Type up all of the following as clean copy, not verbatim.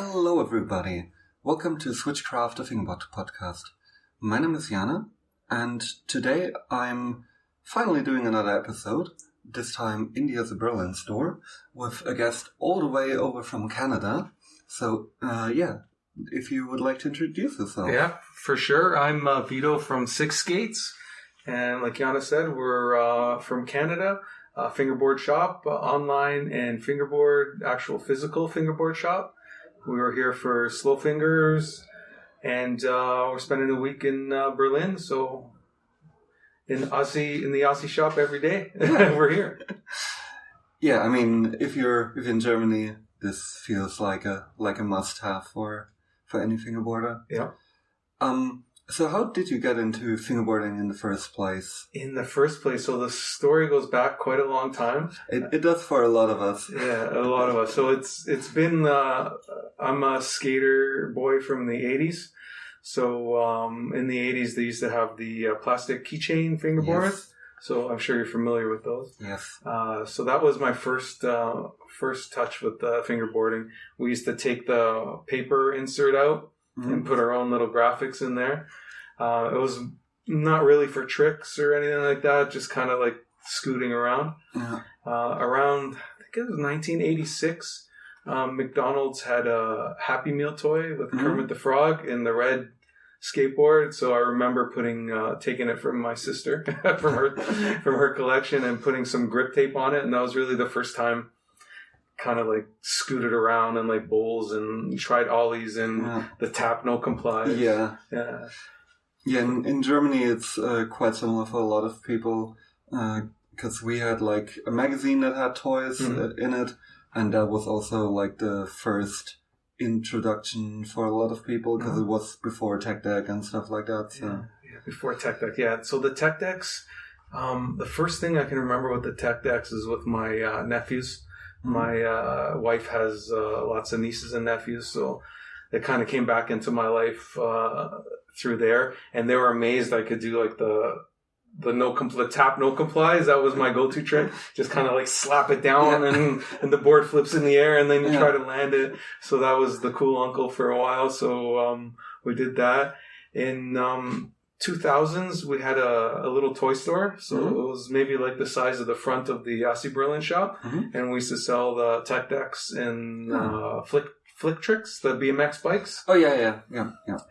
Hello everybody, welcome to Switchcraft, a Fingerboard podcast. My name is Jana, and today I'm finally doing another episode, this time in the ASI Berlin store, with a guest all the way over from Canada. So, if you would like to introduce yourself. Yeah, for sure. I'm Vito from 6Skates, and like Jana said, we're from Canada. Fingerboard shop, online and fingerboard, actual physical fingerboard shop. We were here for SlowFingers, and we're spending a week in Berlin, so in the ASI shop every day. We're here. Yeah, I mean, if you're in Germany, this feels like a must-have for any fingerboarder. Yeah. So how did you get into fingerboarding in the first place? So the story goes back quite a long time. It does for a lot of us. Yeah, a lot of us. So it's been, I'm a skater boy from the 80s. So in the 80s, they used to have the plastic keychain fingerboards. Yes. So I'm sure you're familiar with those. Yes. So that was my first touch with fingerboarding. We used to take the paper insert out and put our own little graphics in there. It was not really for tricks or anything like that, just kind of like scooting around. Yeah. Around, I think it was 1986, McDonald's had a Happy Meal toy with Kermit the Frog in the red skateboard. So I remember taking it from my sister, from her collection, and putting some grip tape on it. And that was really the first time kind of like scooted around and like bowls and tried ollies and the tap no comply. Yeah. In Germany it's quite similar for a lot of people because we had like a magazine that had toys in it, and that was also like the first introduction for a lot of people because it was before Tech Deck and stuff like that. So. Yeah, before Tech Deck. Yeah, so the Tech Decks, the first thing I can remember with the Tech Decks is with my nephews. My wife has lots of nieces and nephews, so it kind of came back into my life through there, and they were amazed I could do like the tap no complies. That was my go-to trick. Just kind of like slap it down and the board flips in the air and then you try to land it. So that was the cool uncle for a while. So we did that. In 2000s, we had a little toy store. So it was maybe like the size of the front of the ASI Berlin Shop. And we used to sell the Tech Decks and Flick Tricks, the BMX bikes. Oh, yeah.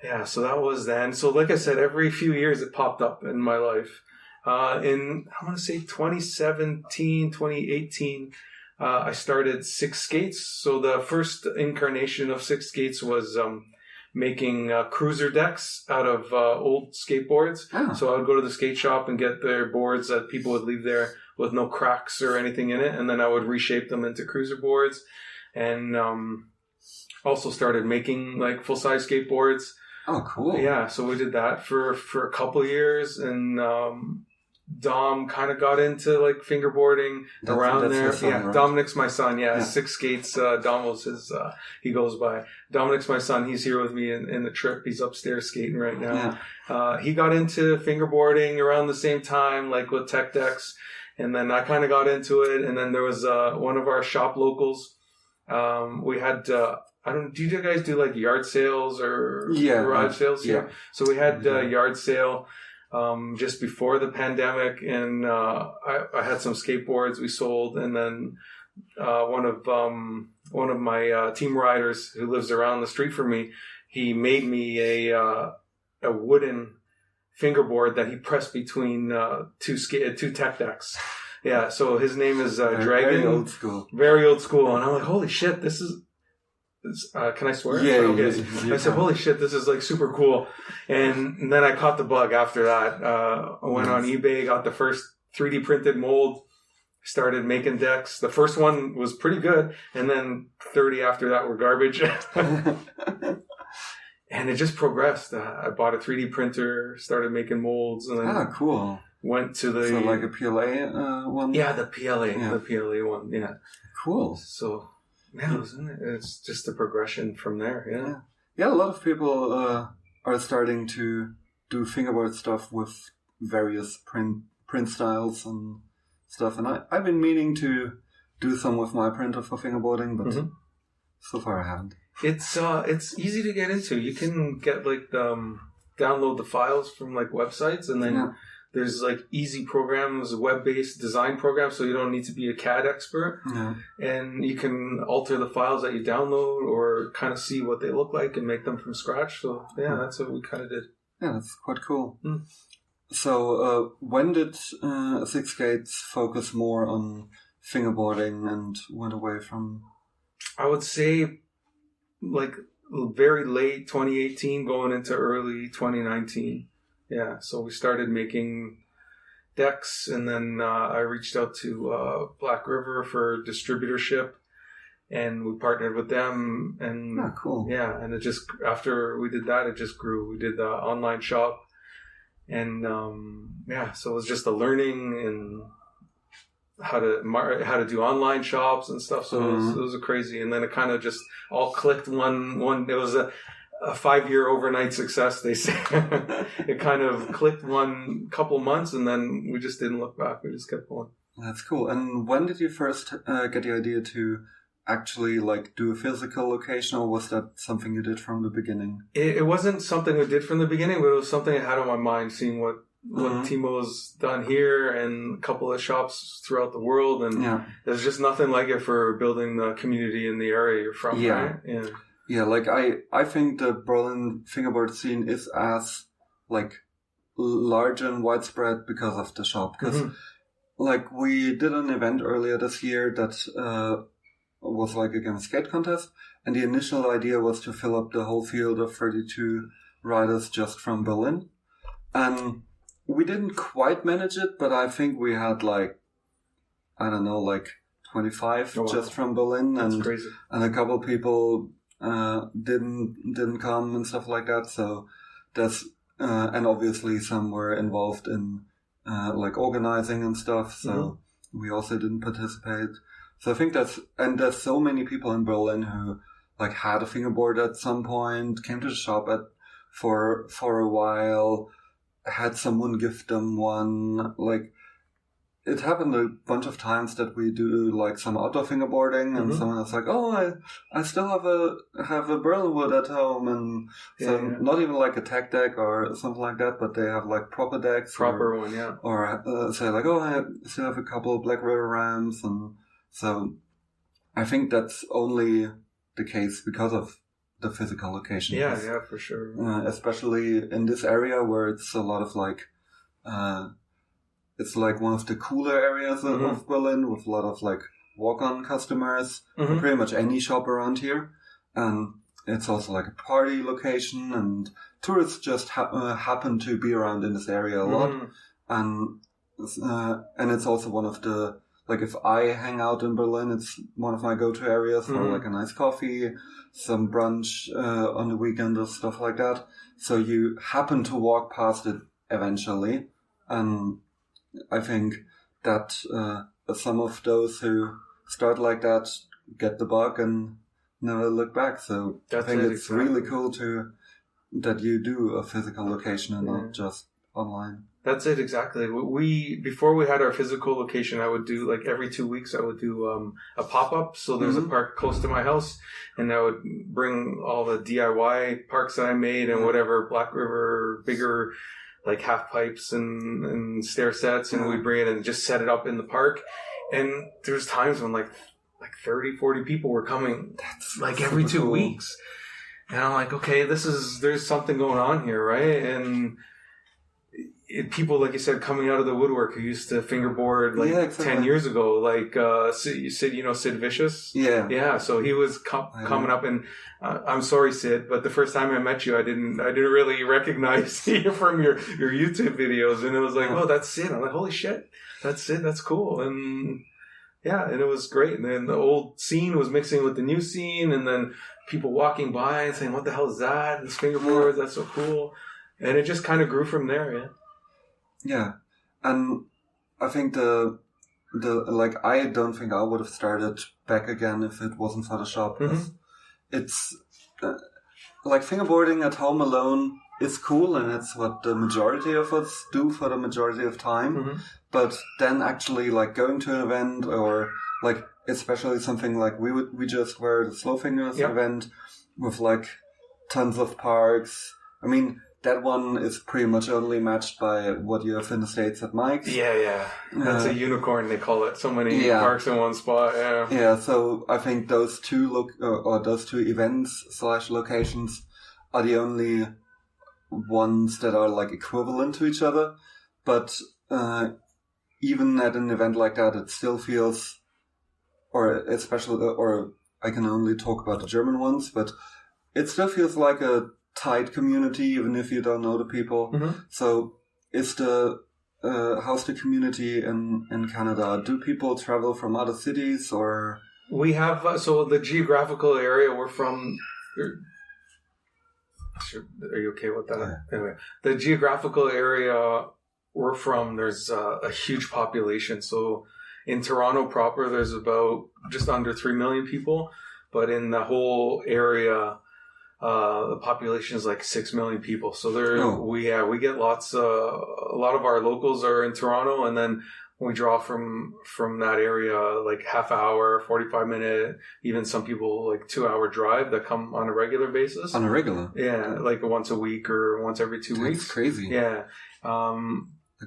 Yeah, so that was then. So like I said, every few years it popped up in my life. In, I want to say 2017, 2018, I started 6Skates. So the first incarnation of 6Skates was making cruiser decks out of old skateboards. So I would go to the skate shop and get their boards that people would leave there with no cracks or anything in it. And then I would reshape them into cruiser boards. And also started making like full-size skateboards. Oh, cool. Yeah, so we did that for a couple of years. And Dom kind of got into like fingerboarding around there. Son, right? Dominic's my son. Yeah. 6Skates. Dom was his. He goes by. Dominic's my son. He's here with me in the trip. He's upstairs skating right now. Yeah. He got into fingerboarding around the same time, like with Tech Decks, and then I kind of got into it. And then there was one of our shop locals. We had. Do you guys do like yard sales or garage sales? Yeah. So we had yard sale. Just before the pandemic, and I had some skateboards we sold, and then one of my team riders who lives around the street from me, he made me a wooden fingerboard that he pressed between two Tech Decks. Yeah, so his name is Dragon. Very old school. Very old school, and I'm like, holy shit, this is. Can I swear? Yeah, okay. I said, holy shit, this is like super cool. And then I caught the bug after that. I went on eBay, got the first 3D printed mold, started making decks. The first one was pretty good. And then 30 after that were garbage. And it just progressed. I bought a 3D printer, started making molds. And then cool. Went to the... So like a PLA one? Yeah, the PLA. Yeah. The PLA one, yeah. Cool. So... Yeah, it's just a progression from there, Yeah, a lot of people are starting to do fingerboard stuff with various print styles and stuff. And I've been meaning to do some with my printer for fingerboarding, but so far I haven't. It's easy to get into. You can get like download the files from like websites, and then there's like easy programs, web-based design programs, so you don't need to be a CAD expert. Yeah. And you can alter the files that you download or kind of see what they look like and make them from scratch. So that's what we kind of did. Yeah, that's quite cool. So when did 6Skates focus more on fingerboarding and went away from... I would say like very late 2018 going into early 2019. Yeah, so we started making decks, and then I reached out to Black River for distributorship, and we partnered with them. And cool. Yeah, and it just, after we did that, it just grew. We did the online shop, and so it was just the learning and how to do online shops and stuff. So it was crazy, and then it kind of just all clicked. One it was a 5-year overnight success, they say. It kind of clicked one couple months, and then we just didn't look back. We just kept going. That's cool. And when did you first get the idea to actually like do a physical location, or was that something you did from the beginning? It wasn't something we did from the beginning, but it was something I had on my mind, seeing what Timo's done here and a couple of shops throughout the world, and there's just nothing like it for building the community in the area you're from, right? Yeah, like I think the Berlin fingerboard scene is as like large and widespread because of the shop. Because like we did an event earlier this year that was like a game skate contest, and the initial idea was to fill up the whole field of 32 riders just from Berlin, and we didn't quite manage it, but I think we had like, I don't know, like 25 just from Berlin. That's crazy. And a couple people didn't come and stuff like that. So that's and obviously some were involved in like organizing and stuff. So we also didn't participate. So I think there's so many people in Berlin who like had a fingerboard at some point, came to the shop for a while, had someone gift them one. Like it happened a bunch of times that we do like some outdoor fingerboarding, and someone is like, "Oh, I still have a Berlin wood at home," and not even like a tech deck or something like that, but they have like proper decks, or say like, "Oh, I still have a couple of Black River Rams," and so I think that's only the case because of the physical location. Yeah, for sure. Especially in this area where it's a lot of like, it's like one of the cooler areas of Berlin with a lot of like walk-on customers, pretty much any shop around here. And it's also like a party location, and tourists just happen to be around in this area a lot. And it's also one of the, like if I hang out in Berlin, it's one of my go-to areas for like a nice coffee, some brunch on the weekend or stuff like that. So you happen to walk past it eventually. And I think that some of those who start like that get the bug and never look back. So I think it's really cool that you do a physical location and not just online. That's it, exactly. Before we had our physical location, I would do like every 2 weeks, I would do a pop-up. So there's a park close to my house, and I would bring all the DIY parks that I made and whatever Black River, bigger like half pipes and stair sets, and we'd bring it and just set it up in the park. And there's times when like 30, 40 people were coming like every 2 weeks. And I'm like, okay, there's something going on here, right? And people, like you said, coming out of the woodwork who used to fingerboard like 10 years ago, like Sid Vicious? Yeah, so he was coming up, and I'm sorry, Sid, but the first time I met you, I didn't really recognize you from your YouTube videos, and it was like, oh, that's Sid. I'm like, holy shit, that's Sid, that's cool. And and it was great. And then the old scene was mixing with the new scene, and then people walking by and saying, what the hell is that? This fingerboard, that's so cool. And it just kind of grew from there, Yeah, and I think the like I don't think I would have started back again if it wasn't for the shop. It's like fingerboarding at home alone is cool, and it's what the majority of us do for the majority of time. But then actually like going to an event, or like especially something like we just were the SlowFingers event, with like tons of parks. I mean, that one is pretty much only matched by what you have in the States at Mike's. Yeah. That's a unicorn, they call it. So many parks in one spot, yeah. Yeah, so I think those two those two events / locations are the only ones that are like equivalent to each other. But even at an event like that, it still feels, or I can only talk about the German ones, but it still feels like a tight community, even if you don't know the people. Mm-hmm. So how's the community in Canada? Do people travel from other cities, or? We have, so the geographical area we're from, are you okay with that? Yeah. Anyway, the geographical area we're from, there's a huge population. So in Toronto proper, there's about just under 3 million people, but in the whole area, the population is like 6 million people. So we get a lot of our locals are in Toronto, and then we draw from that area like half hour, 45-minute, even some people like 2-hour drive that come on a regular basis. On a regular? Yeah, like once a week or once every 2 weeks. That's crazy. Yeah.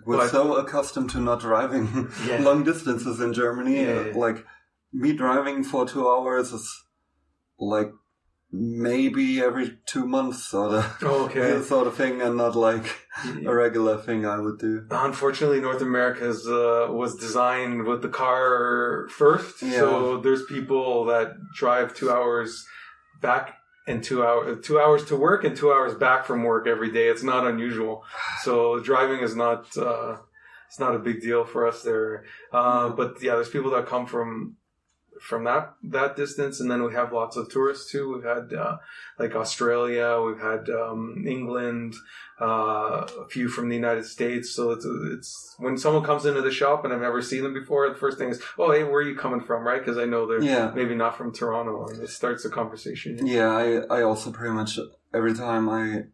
We're so accustomed to not driving long distances in Germany. Yeah. Like, me driving for 2 hours is like maybe every 2 months sort of thing, and not like a regular thing I would do. Unfortunately, North America was designed with the car first. Yeah. So there's people that drive 2 hours back and 2 hours to work and 2 hours back from work every day. It's not unusual. So driving is not it's not a big deal for us there. But yeah, there's people that come from that distance, and then we have lots of tourists too. We've had like Australia, we've had England, a few from the United States. So it's when someone comes into the shop and I've never seen them before, the first thing is, oh, hey, where are you coming from, right? Because I know they're maybe not from Toronto, and it starts the conversation. Yeah, I also pretty much every time I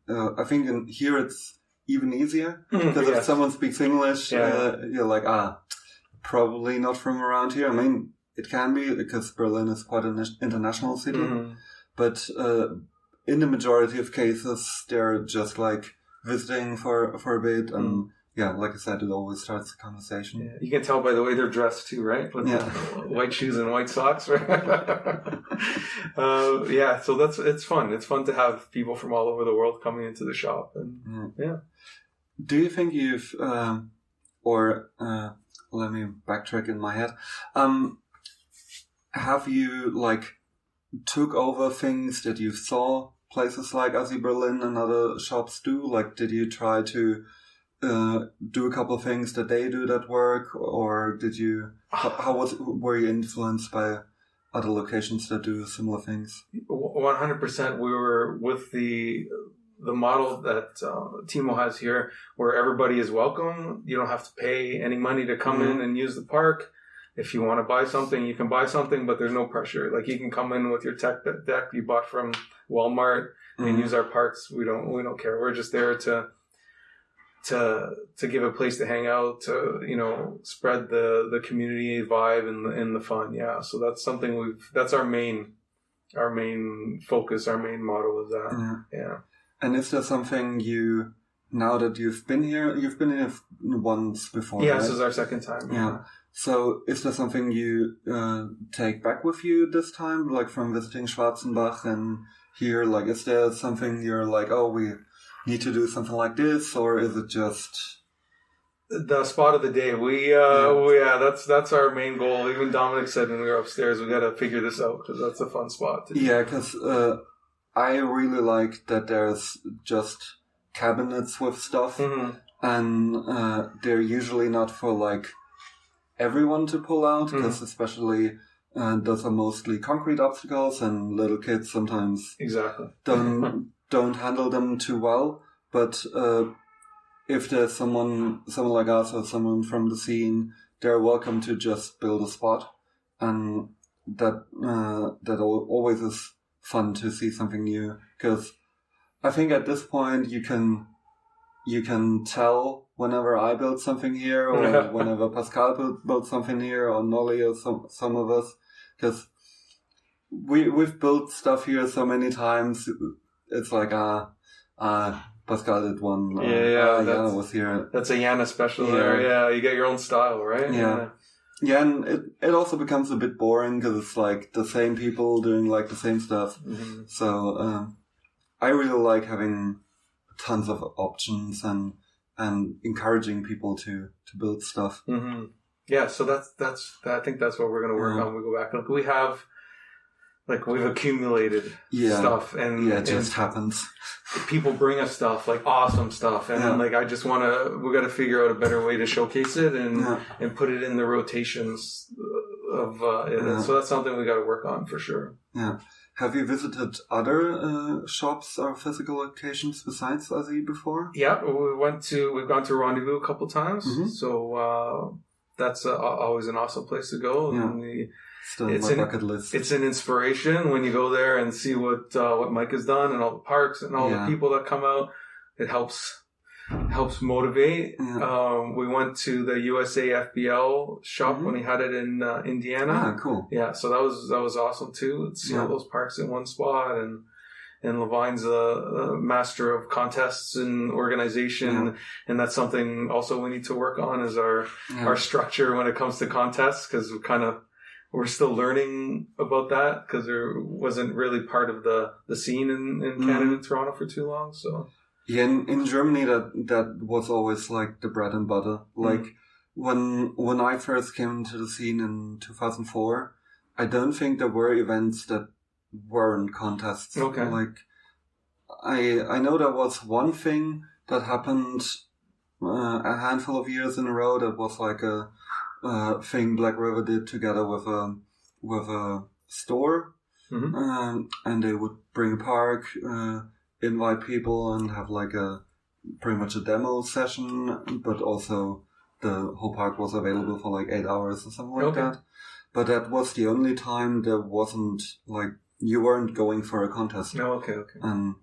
think here it's even easier, because if someone speaks English, you're like, probably not from around here. I mean, it can be, because Berlin is quite an international city. Mm-hmm. But in the majority of cases, they're just like visiting for a bit. And like I said, it always starts the conversation. Yeah. You can tell by the way they're dressed too, right? With white shoes and white socks, right? So it's fun. It's fun to have people from all over the world coming into the shop. And Do you think you've, let me backtrack in my head. Have you like took over things that you saw places like ASI Berlin and other shops do? Like, did you try to do a couple of things that they do that work, or did you? Were you influenced by other locations that do similar things? 100%. We were with the model that Timo has here, where everybody is welcome. You don't have to pay any money to come in and use the park. If you want to buy something, you can buy something, but there's no pressure. Like, you can come in with your tech deck you bought from Walmart and use our parks. We don't care. We're just there to give a place to hang out, to spread the community vibe and the fun. Yeah, so that's something that's our main focus, our main motto is that. Yeah. And is there something now that you've been here once before? Yeah, right? This is our second time. Yeah. So is there something you take back with you this time, like from visiting Schwarzenbach and here? Like, is there something you're like, oh, we need to do something like this, or is it just the spot of the day? That's our main goal. Even Dominic said when we were upstairs, we got to figure this out, because that's a fun spot to do. Yeah, because I really like that there's just cabinets with stuff, and they're usually not for like everyone to pull out, because especially those are mostly concrete obstacles, and little kids sometimes don't handle them too well. But if there's someone like us or someone from the scene, they're welcome to just build a spot, and that always is fun to see something new, because I think at this point you can tell whenever I build something here, or whenever Pascal builds something here, or Nolly, or some of us, because we've built stuff here so many times. It's like Pascal did one. Jana was here. That's a Jana special there. Yeah, you get your own style, right? Yeah, and it also becomes a bit boring because it's like the same people doing like the same stuff. Mm-hmm. So I really like having tons of options and encouraging people to build stuff. Mm-hmm. Yeah, so that's I think that's what we're going to work on when we go back. Like we've accumulated stuff, and it just happens. People bring us stuff, like awesome stuff, and like I just we got to figure out a better way to showcase it and put it in the rotations of it. So that's something we got to work on for sure. Yeah. Have you visited other shops or physical locations besides ASI before? Yeah, we've gone to Rendezvous a couple times, so that's always an awesome place to go. Yeah. And Still on my bucket list. It's an inspiration when you go there and see what Mike has done and all the parks and all the people that come out. It helps motivate. Yeah. We went to the USA FBL shop when he had it in Indiana. Ah, cool. Yeah, so that was awesome too. See all those parks in one spot, and Levine's a master of contests and organization, and that's something also we need to work on is our structure when it comes to contests, because we're still learning about that because there wasn't really part of the scene in Canada and Toronto for too long. So yeah, in Germany that was always like the bread and butter. Like when I first came into the scene in 2004, I don't think there were events that weren't contests. Okay. Like I know there was one thing that happened a handful of years in a row that was like a thing Black River did together with a store, and they would bring a park, invite people, and have like pretty much a demo session, but also the whole park was available for like 8 hours or something like that. But that was the only time there wasn't like you weren't going for a contest. No, okay. And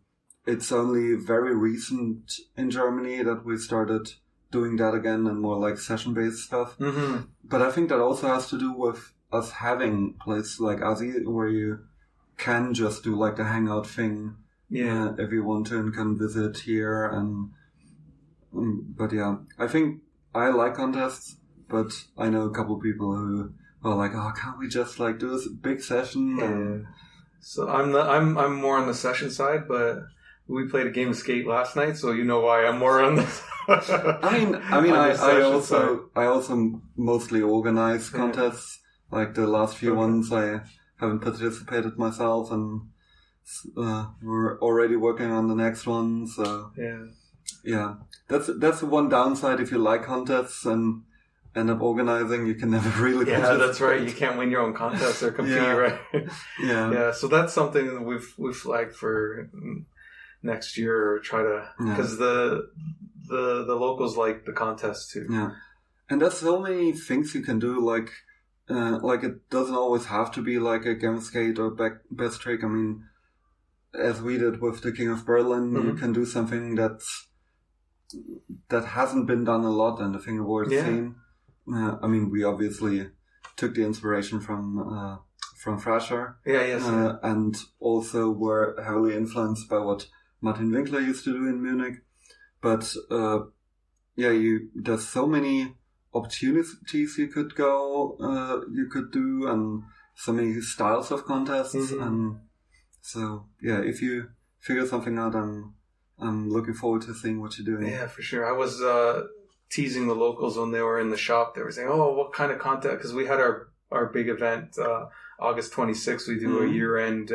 it's only very recent in Germany that we started doing that again and more like session-based stuff. Mm-hmm. But I think that also has to do with us having places like ASI where you can just do like the hangout thing if you want to and can visit here. But yeah, I think I like contests, but I know a couple people who are like, oh, can't we just like do this big session? Yeah. So I'm more on the session side, but we played a game of skate last night, so you know why I'm more on the. I also mostly organize contests. Like the last few ones, I haven't participated myself, and we're already working on the next one. So yeah, that's the one downside. If you like contests and end up organizing, you can never really. Yeah, that's right. You can't win your own contests or compete, right? Yeah. So that's something that we've flagged for next year, or try to, because the locals like the contest too. Yeah, and there's so many things you can do. Like it doesn't always have to be like a game skate or best trick. I mean, as we did with the King of Berlin, you can do something that hasn't been done a lot in the fingerboard scene. I mean, we obviously took the inspiration from Thrasher. And also were heavily influenced by what Martin Winkler used to do in Munich. But there's so many opportunities you could do, and so many styles of contests. And so if you figure something out, I'm looking forward to seeing what you're doing. Yeah, for sure. I was teasing the locals when they were in the shop. They were saying, "Oh, what kind of contest?" Because we had our big event August 26th. We do a year-end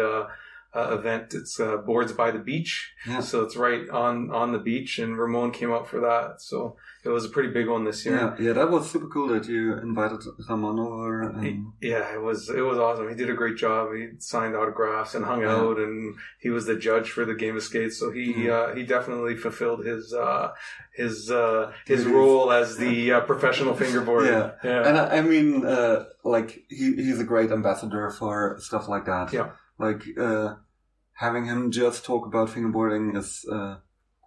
event. It's Boards by the Beach. Yeah. So it's right on the beach, and Ramon came out for that. So it was a pretty big one this year. Yeah, that was super cool that you invited Ramon over. It was awesome. He did a great job. He signed autographs and hung out, and he was the judge for the Game of Skates. So he definitely fulfilled his role as the professional fingerboarder. Yeah. And I mean, like he's a great ambassador for stuff like that. Yeah. Like having him just talk about fingerboarding is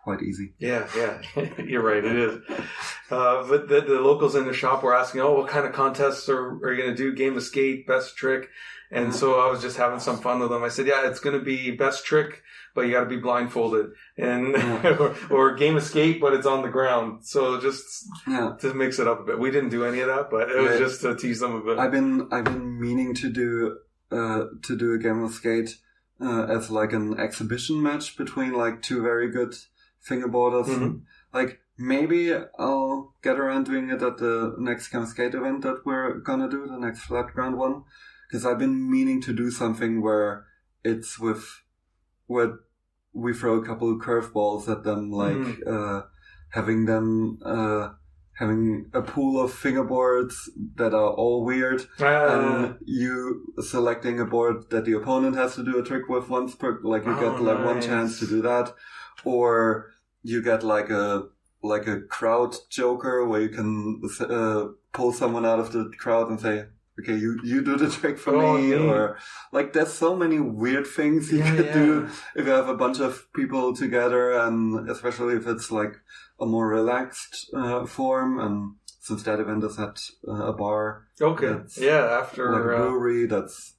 quite easy. Yeah, you're right. It is. But the locals in the shop were asking, "Oh, what kind of contests are you going to do? Game of skate, best trick?" And so I was just having some fun with them. I said, "Yeah, it's going to be best trick, but you got to be blindfolded, and or game of skate, but it's on the ground." So just to mix it up a bit. We didn't do any of that, but it was just to tease them a bit. I've been meaning to do a game of skate as like an exhibition match between like two very good fingerboarders. Mm-hmm. Like maybe I'll get around doing it at the next game of skate event that we're gonna do, the next flat ground one. Because I've been meaning to do something where we throw a couple of curveballs at them, like having a pool of fingerboards that are all weird, and you selecting a board that the opponent has to do a trick with once per, like you get like one chance to do that, or you get like a crowd joker where you can pull someone out of the crowd and say, okay, you do the trick for me, or like there's so many weird things you could do if you have a bunch of people together, and especially if it's like a more relaxed form. And since that event is at a bar, after like a brewery, that's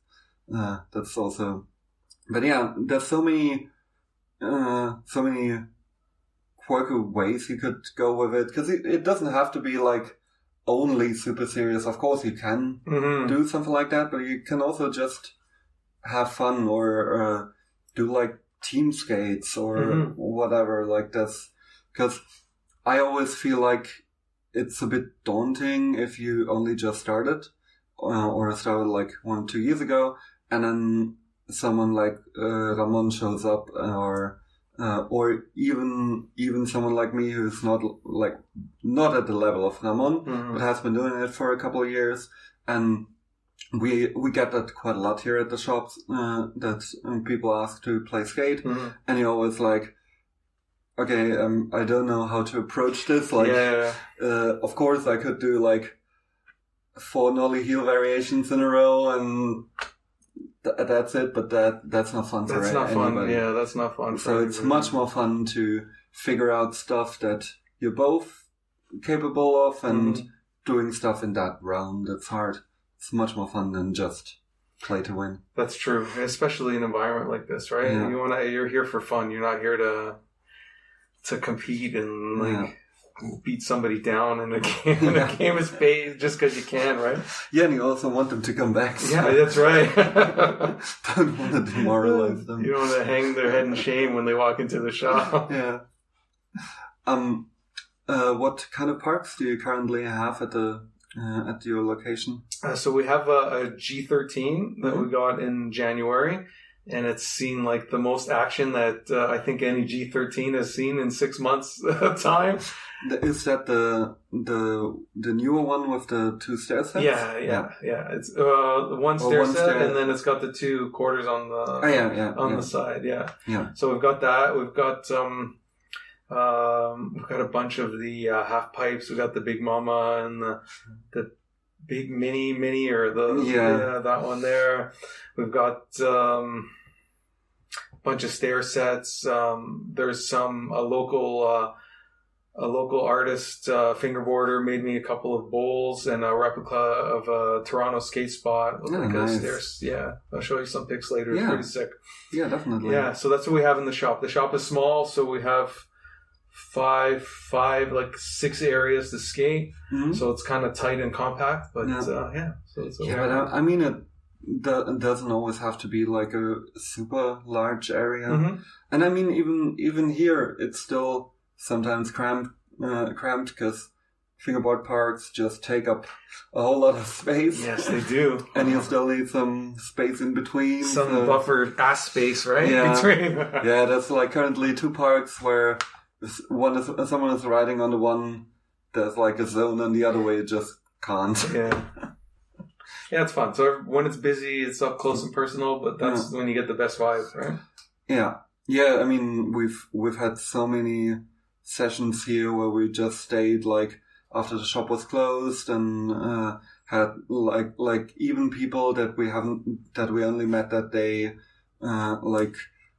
also. But yeah, there's so many quirky ways you could go with it, because it doesn't have to be like only super serious. Of course, you can do something like that, but you can also just have fun or do like team skates or whatever like this. Because I always feel like it's a bit daunting if you only just started or started like 1-2 years ago, and then someone like Ramon shows up, or even someone like me who's not at the level of Ramon, but has been doing it for a couple of years, and we get that quite a lot here at the shops, that people ask to play skate, and you're always like, okay, I don't know how to approach this. Of course I could do like 4 nollie heel variations in a row and that's it, but that's not fun for anybody. That's not fun. Yeah, that's not fun. So it's much more fun to figure out stuff that you're both capable of, and doing stuff in that realm that's hard. It's much more fun than just play to win. That's true, especially in an environment like this, right? Yeah. You're here for fun. You're not here to compete and beat somebody down in a game of spades just because you can, right? Yeah, and you also want them to come back. So yeah, that's right. Don't want to demoralize them. You don't want to hang their head in shame when they walk into the shop. Yeah. What kind of parks do you currently have at your location? So we have a G13 that we got in January. And it's seen like the most action that I think any G13 has seen in 6 months time. Is that the newer one with the 2 stair sets? Yeah. It's one stair set, and then it's got the 2 quarters on the the side. Yeah. So we've got that. We've got a bunch of the half pipes. We've got the Big Mama and the Big Mini or that one there. We've got a bunch of stair sets. There's a local artist, fingerboarder, made me a couple of bowls and a replica of a Toronto skate spot. Nice. Yeah, I'll show you some pics later. It's pretty sick. Yeah, definitely. Yeah, so that's what we have in the shop. The shop is small, so we have 6 areas to skate. So it's kind of tight and compact, but So it's but I mean, it doesn't always have to be like a super large area. And I mean, even here, it's still sometimes cramped because fingerboard parks just take up a whole lot of space. Yes, they do. And you still need some space in between. Some buffer ass space, right? Yeah. Between. Yeah, there's like currently 2 parks where someone is riding on the one, there's like a zone, and the other way you just can't. Yeah, it's fun. So when it's busy, it's up close and personal, but that's when you get the best vibes, right? Yeah. I mean, we've had so many sessions here where we just stayed like after the shop was closed, and had like even people that we only met that day. Like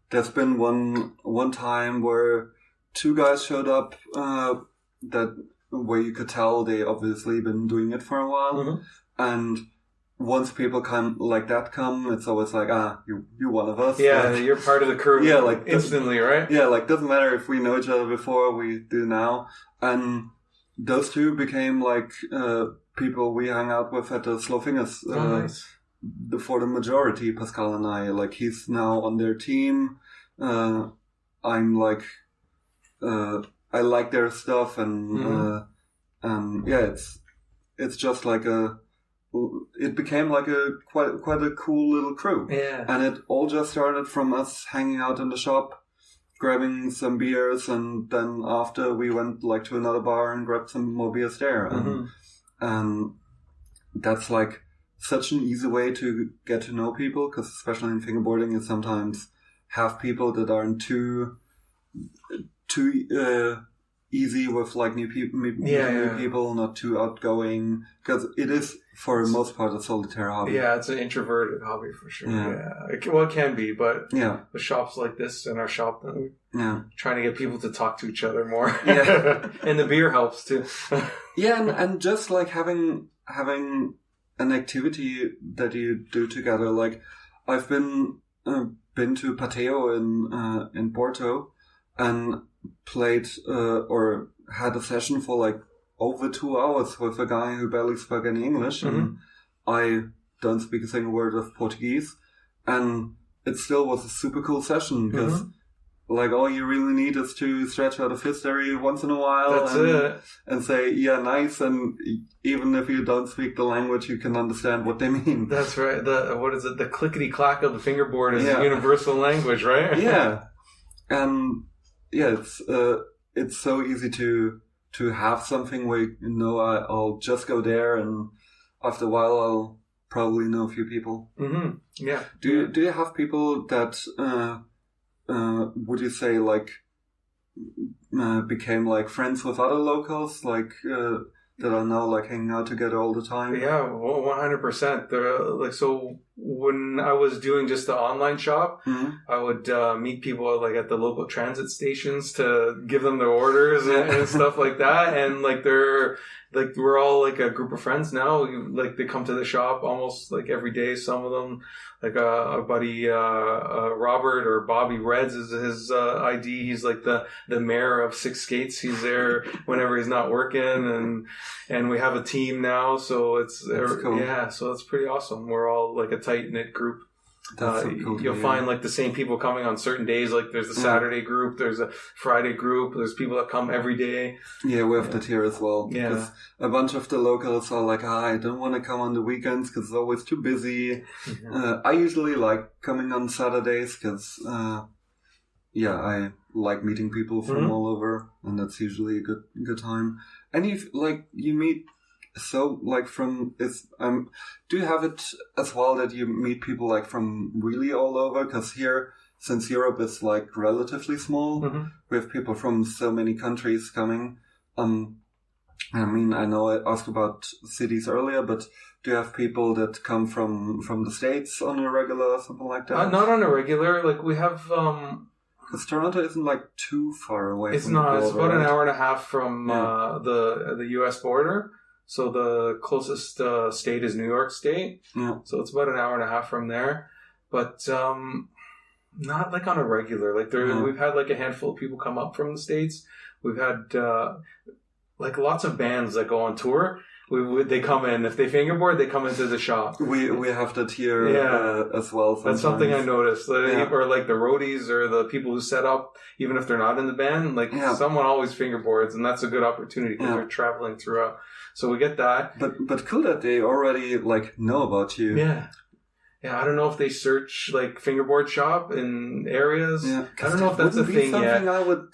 there's been one time where two guys showed up that where you could tell they obviously been doing it for a while, and once people come, it's always like, you're one of us. Yeah, like, you're part of the crew. Yeah, like instantly, right? Yeah, like doesn't matter if we know each other before, we do now. And those two became like people we hung out with at the SlowFingers Nice. For the majority. Pascal and I, like he's now on their team. I'm like, I like their stuff, and it's just like it became like a quite a cool little crew. Yeah. And it all just started from us hanging out in the shop, grabbing some beers, and then after we went like to another bar and grabbed some more beers there. And that's like such an easy way to get to know people, because especially in fingerboarding, you sometimes have people that aren't too easy with like new people, not too outgoing, because it is for the most part a solitaire hobby. Yeah, it's an introverted hobby for sure. Yeah. It can be, but the shops like this and our shop, trying to get people to talk to each other more. Yeah. And the beer helps too. And just like having an activity that you do together. Like I've been to Pateo in Porto and played or had a session for like over 2 hours with a guy who barely spoke any English, and I don't speak a single word of Portuguese, and it still was a super cool session, because like all you really need is to stretch out a fist every once in a while. And say, yeah, nice, and even if you don't speak the language, you can understand what they mean. That's right. The clickety clack of the fingerboard is a universal language, right? Yeah. And it's so easy to have something where I'll just go there, and after a while I'll probably know a few people. Yeah. Do you have people that would you say like became like friends with other locals, like that are now like hanging out together all the time? Yeah, 100%. They're like, so when I was doing just the online shop, I would meet people like at the local transit stations to give them their orders and stuff like that. And like we're all like a group of friends now. Like they come to the shop almost like every day. Some of them, like our buddy Robert or Bobby Reds is his ID. He's like the mayor of 6Skates. He's there whenever he's not working, and we have a team now. So it's cool. Yeah. So it's pretty awesome. We're all like a tight knit group. That's so cool. You'll find like the same people coming on certain days. Like there's a Saturday group, there's a Friday group, there's people that come every day. Yeah, we have that here as well. Yeah. Because a bunch of the locals are like, I don't want to come on the weekends because it's always too busy. I usually like coming on Saturdays because, I like meeting people from all over, and that's usually a good time. And you meet. So, like, do you have it as well that you meet people, like, from really all over? Because here, since Europe is, like, relatively small, we have people from so many countries coming. I mean, I know I asked about cities earlier, but do you have people that come from the States on a regular or something like that? Not on a regular. Like, we have... Because Toronto isn't, like, too far away from the border. It's about an hour and a half from the U.S. border. So the closest state is New York State. Yeah. So it's about an hour and a half from there. But not like on a regular. Like we've had like a handful of people come up from the States. We've had like lots of bands that go on tour. They come in. If they fingerboard, they come into the shop. We have that here as well. Sometimes. That's something I noticed. Or like the roadies or the people who set up, even if they're not in the band, like someone always fingerboards, and that's a good opportunity because they're traveling throughout. So we get that. But cool that they already like know about you. Yeah. Yeah, I don't know if they search like fingerboard shop in areas. Yeah, I don't know if that's a thing yet. Something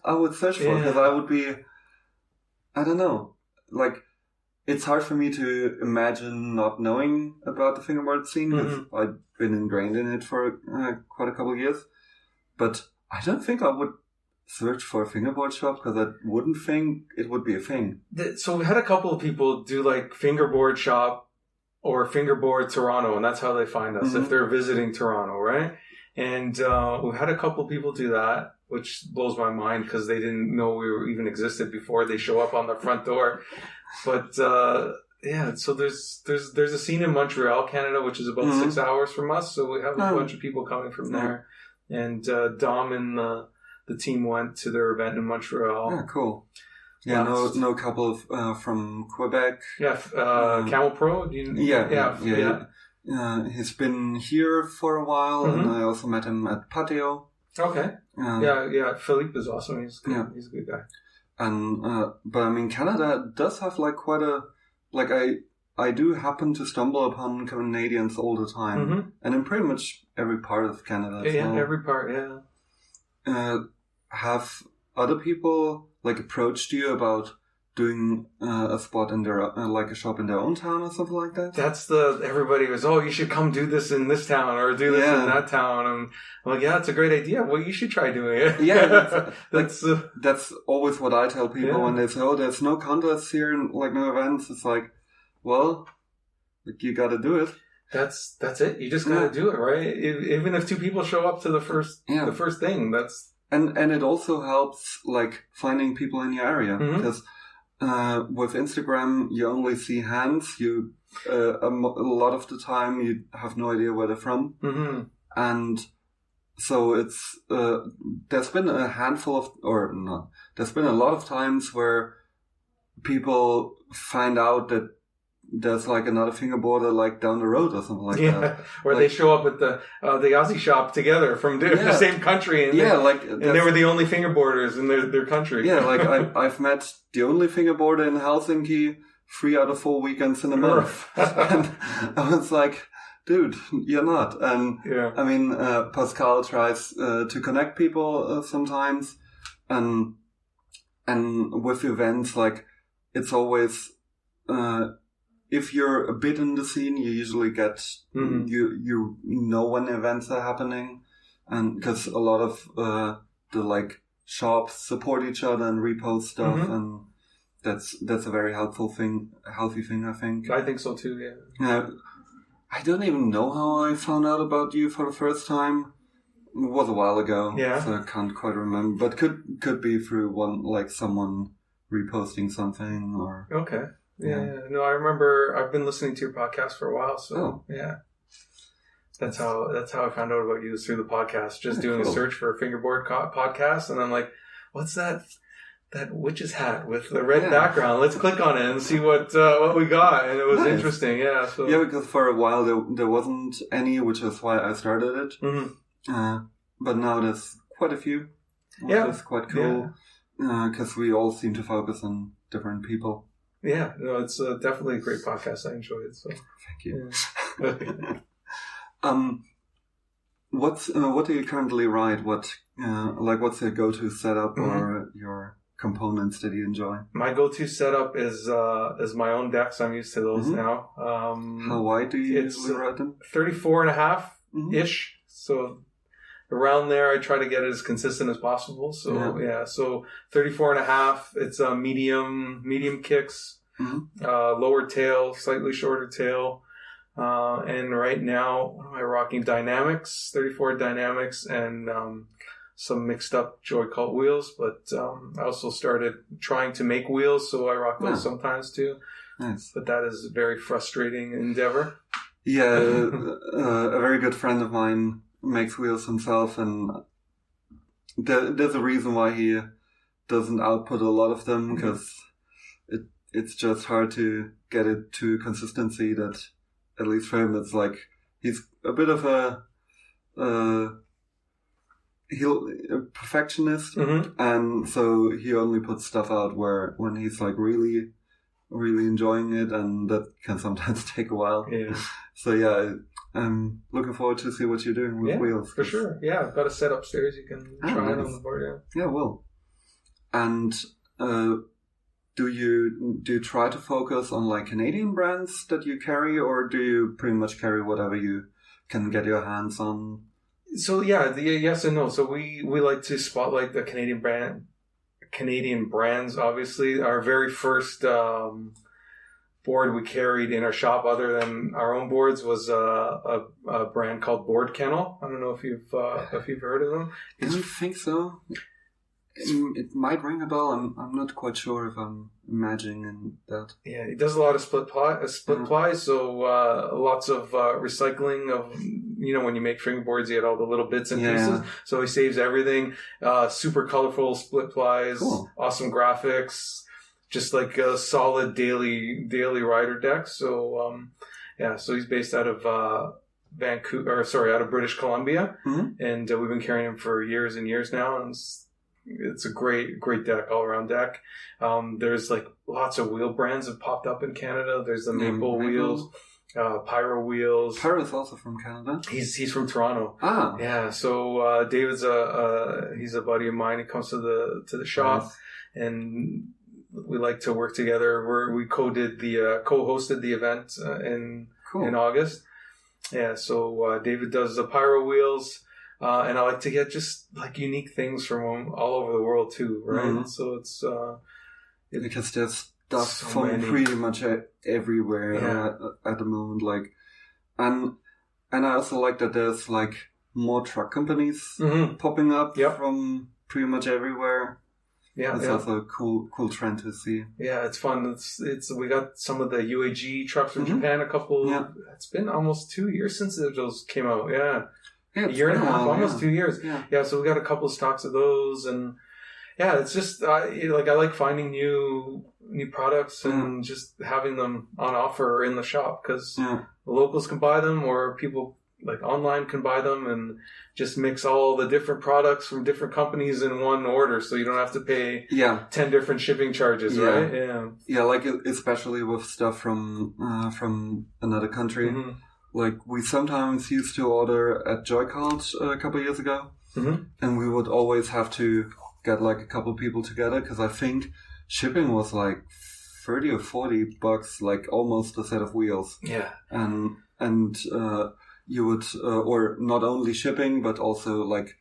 I would search for, because I would be, I don't know, like it's hard for me to imagine not knowing about the fingerboard scene, because I've been ingrained in it for quite a couple of years. But I don't think I would search for a fingerboard shop, because I wouldn't think it would be a thing. So we had a couple of people do like fingerboard shop or fingerboard Toronto, and that's how they find us if they're visiting Toronto, right? And we've had a couple people do that, which blows my mind because they didn't know we were even existed before they show up on the front door. But yeah, so there's a scene in Montreal, Canada, which is about 6 hours from us. So we have a bunch of people coming from there. And Dom and the team went to their event in Montreal. Yeah, cool. Yeah, no couple of, from Quebec. Yeah, Camel Pro. He's been here for a while, and I also met him at Patio. Okay. Yeah. Philippe is awesome. He's good. Yeah. He's a good guy. And but I mean, Canada does have like quite a like I do happen to stumble upon Canadians all the time, and in pretty much every part of Canada. Yeah, every part. Yeah. Have other people like approached you about doing a spot in their like a shop in their own town or something like that? That's everybody was, you should come do this in this town or do this in that town. And I'm like, yeah, it's a great idea. Well, you should try doing it. Yeah, that's always what I tell people when they say, there's no contests here and like no events. It's like, well, like you got to do it. That's it. You just got to do it, right? Even if 2 people show up to the first thing, that's. And it also helps like finding people in your area because with Instagram you only see hands. You a lot of the time you have no idea where they're from, and so it's there's been a handful of there's been a lot of times where people find out that there's like another fingerboarder like down the road or something like that. Or like, they show up at the ASI shop together from the same country, and they were the only fingerboarders in their country. Yeah, like I've met the only fingerboarder in Helsinki 3 out of 4 weekends in a month, and I was like, dude, you're not. And I mean, Pascal tries to connect people sometimes, and with events like it's always. If you're a bit in the scene, you usually get you know when events are happening, and because a lot of the like shops support each other and repost stuff, and that's a very healthy thing. I think. I think so too. Yeah. I don't even know how I found out about you for the first time. It was a while ago. Yeah. So I can't quite remember, but could be through someone reposting something or. Okay. Yeah. No, I remember. I've been listening to your podcast for a while, so that's how I found out about you, is through the podcast. Just doing a search for a fingerboard podcast, and I'm like, "What's that witch's hat with the red background? Let's click on it and see what we got." And it was interesting. Yeah. So because for a while there wasn't any, which is why I started it. But now there's quite a few. It's quite cool because we all seem to focus on different people. Yeah, no, it's definitely a great podcast. I enjoy it. So thank you. Yeah. What do you currently ride? What's your go-to setup or your components that you enjoy? My go-to setup is my own decks. I'm used to those now. How wide do you usually ride them? 34.5-ish. So around there, I try to get it as consistent as possible. So so 34.5. It's a medium kicks, lower tail, slightly shorter tail, and right now, what am I rocking? Dynamics, 34 Dynamics, and some mixed up Joy Cult wheels. But I also started trying to make wheels, so I rock those sometimes too. Nice. But that is a very frustrating endeavor. Yeah, a very good friend of mine makes wheels himself, and there's a reason why he doesn't output a lot of them, because it's just hard to get it to consistency that, at least for him, it's like he's a bit of a perfectionist, and so he only puts stuff out when he's like really, really enjoying it, and that can sometimes take a while. Yeah. So I'm looking forward to see what you're doing with wheels. For sure. Yeah, I've got a set upstairs. You can try it on the board. Yeah, well. And do you try to focus on like Canadian brands that you carry, or do you pretty much carry whatever you can get your hands on? So yes and no. So we like to spotlight the Canadian brands. Obviously, our very first board we carried in our shop other than our own boards was a brand called Board Kennel. I don't know if you've heard of them. I don't think so. It might ring a bell. I'm not quite sure if I'm imagining that. Yeah, he does a lot of split ply. So lots of recycling of, when you make fingerboards, you get all the little bits and pieces. So he saves everything. Super colorful split plies. Cool. Awesome graphics. Just like a solid daily rider deck. So so he's based out of out of British Columbia, and we've been carrying him for years and years now, and it's a great deck, all around deck. There's like lots of wheel brands have popped up in Canada. There's the Maple wheels, Pyro wheels. Pyro's also from Canada. He's from Toronto. Ah, yeah. So David's he's a buddy of mine. He comes to the shop, and we like to work together. We co-hosted the event in August. Yeah. So David does the Pyro wheels. And I like to get just like unique things from them all over the world too, right? Mm-hmm. So it's because there's stuff from pretty much everywhere at the moment. Like, and I also like that there's like more truck companies popping up from pretty much everywhere. Yeah, it's also a cool trend to see. Yeah, it's fun. It's we got some of the UAG trucks from Japan. A couple. Yeah. It's been almost 2 years since those came out. Yeah. Yeah, a year and a half, almost 2 years. Yeah, so we got a couple of stocks of those, and it's just I like finding new products and just having them on offer in the shop because the locals can buy them or people like online can buy them and just mix all the different products from different companies in one order, so you don't have to pay 10 different shipping charges, right? Yeah, like especially with stuff from another country. Mm-hmm. Like, we sometimes used to order at Joycard a couple of years ago, and we would always have to get, like, a couple of people together, because I think shipping was, like, $30 or $40, like, almost a set of wheels. Yeah. And you would, or not only shipping, but also, like,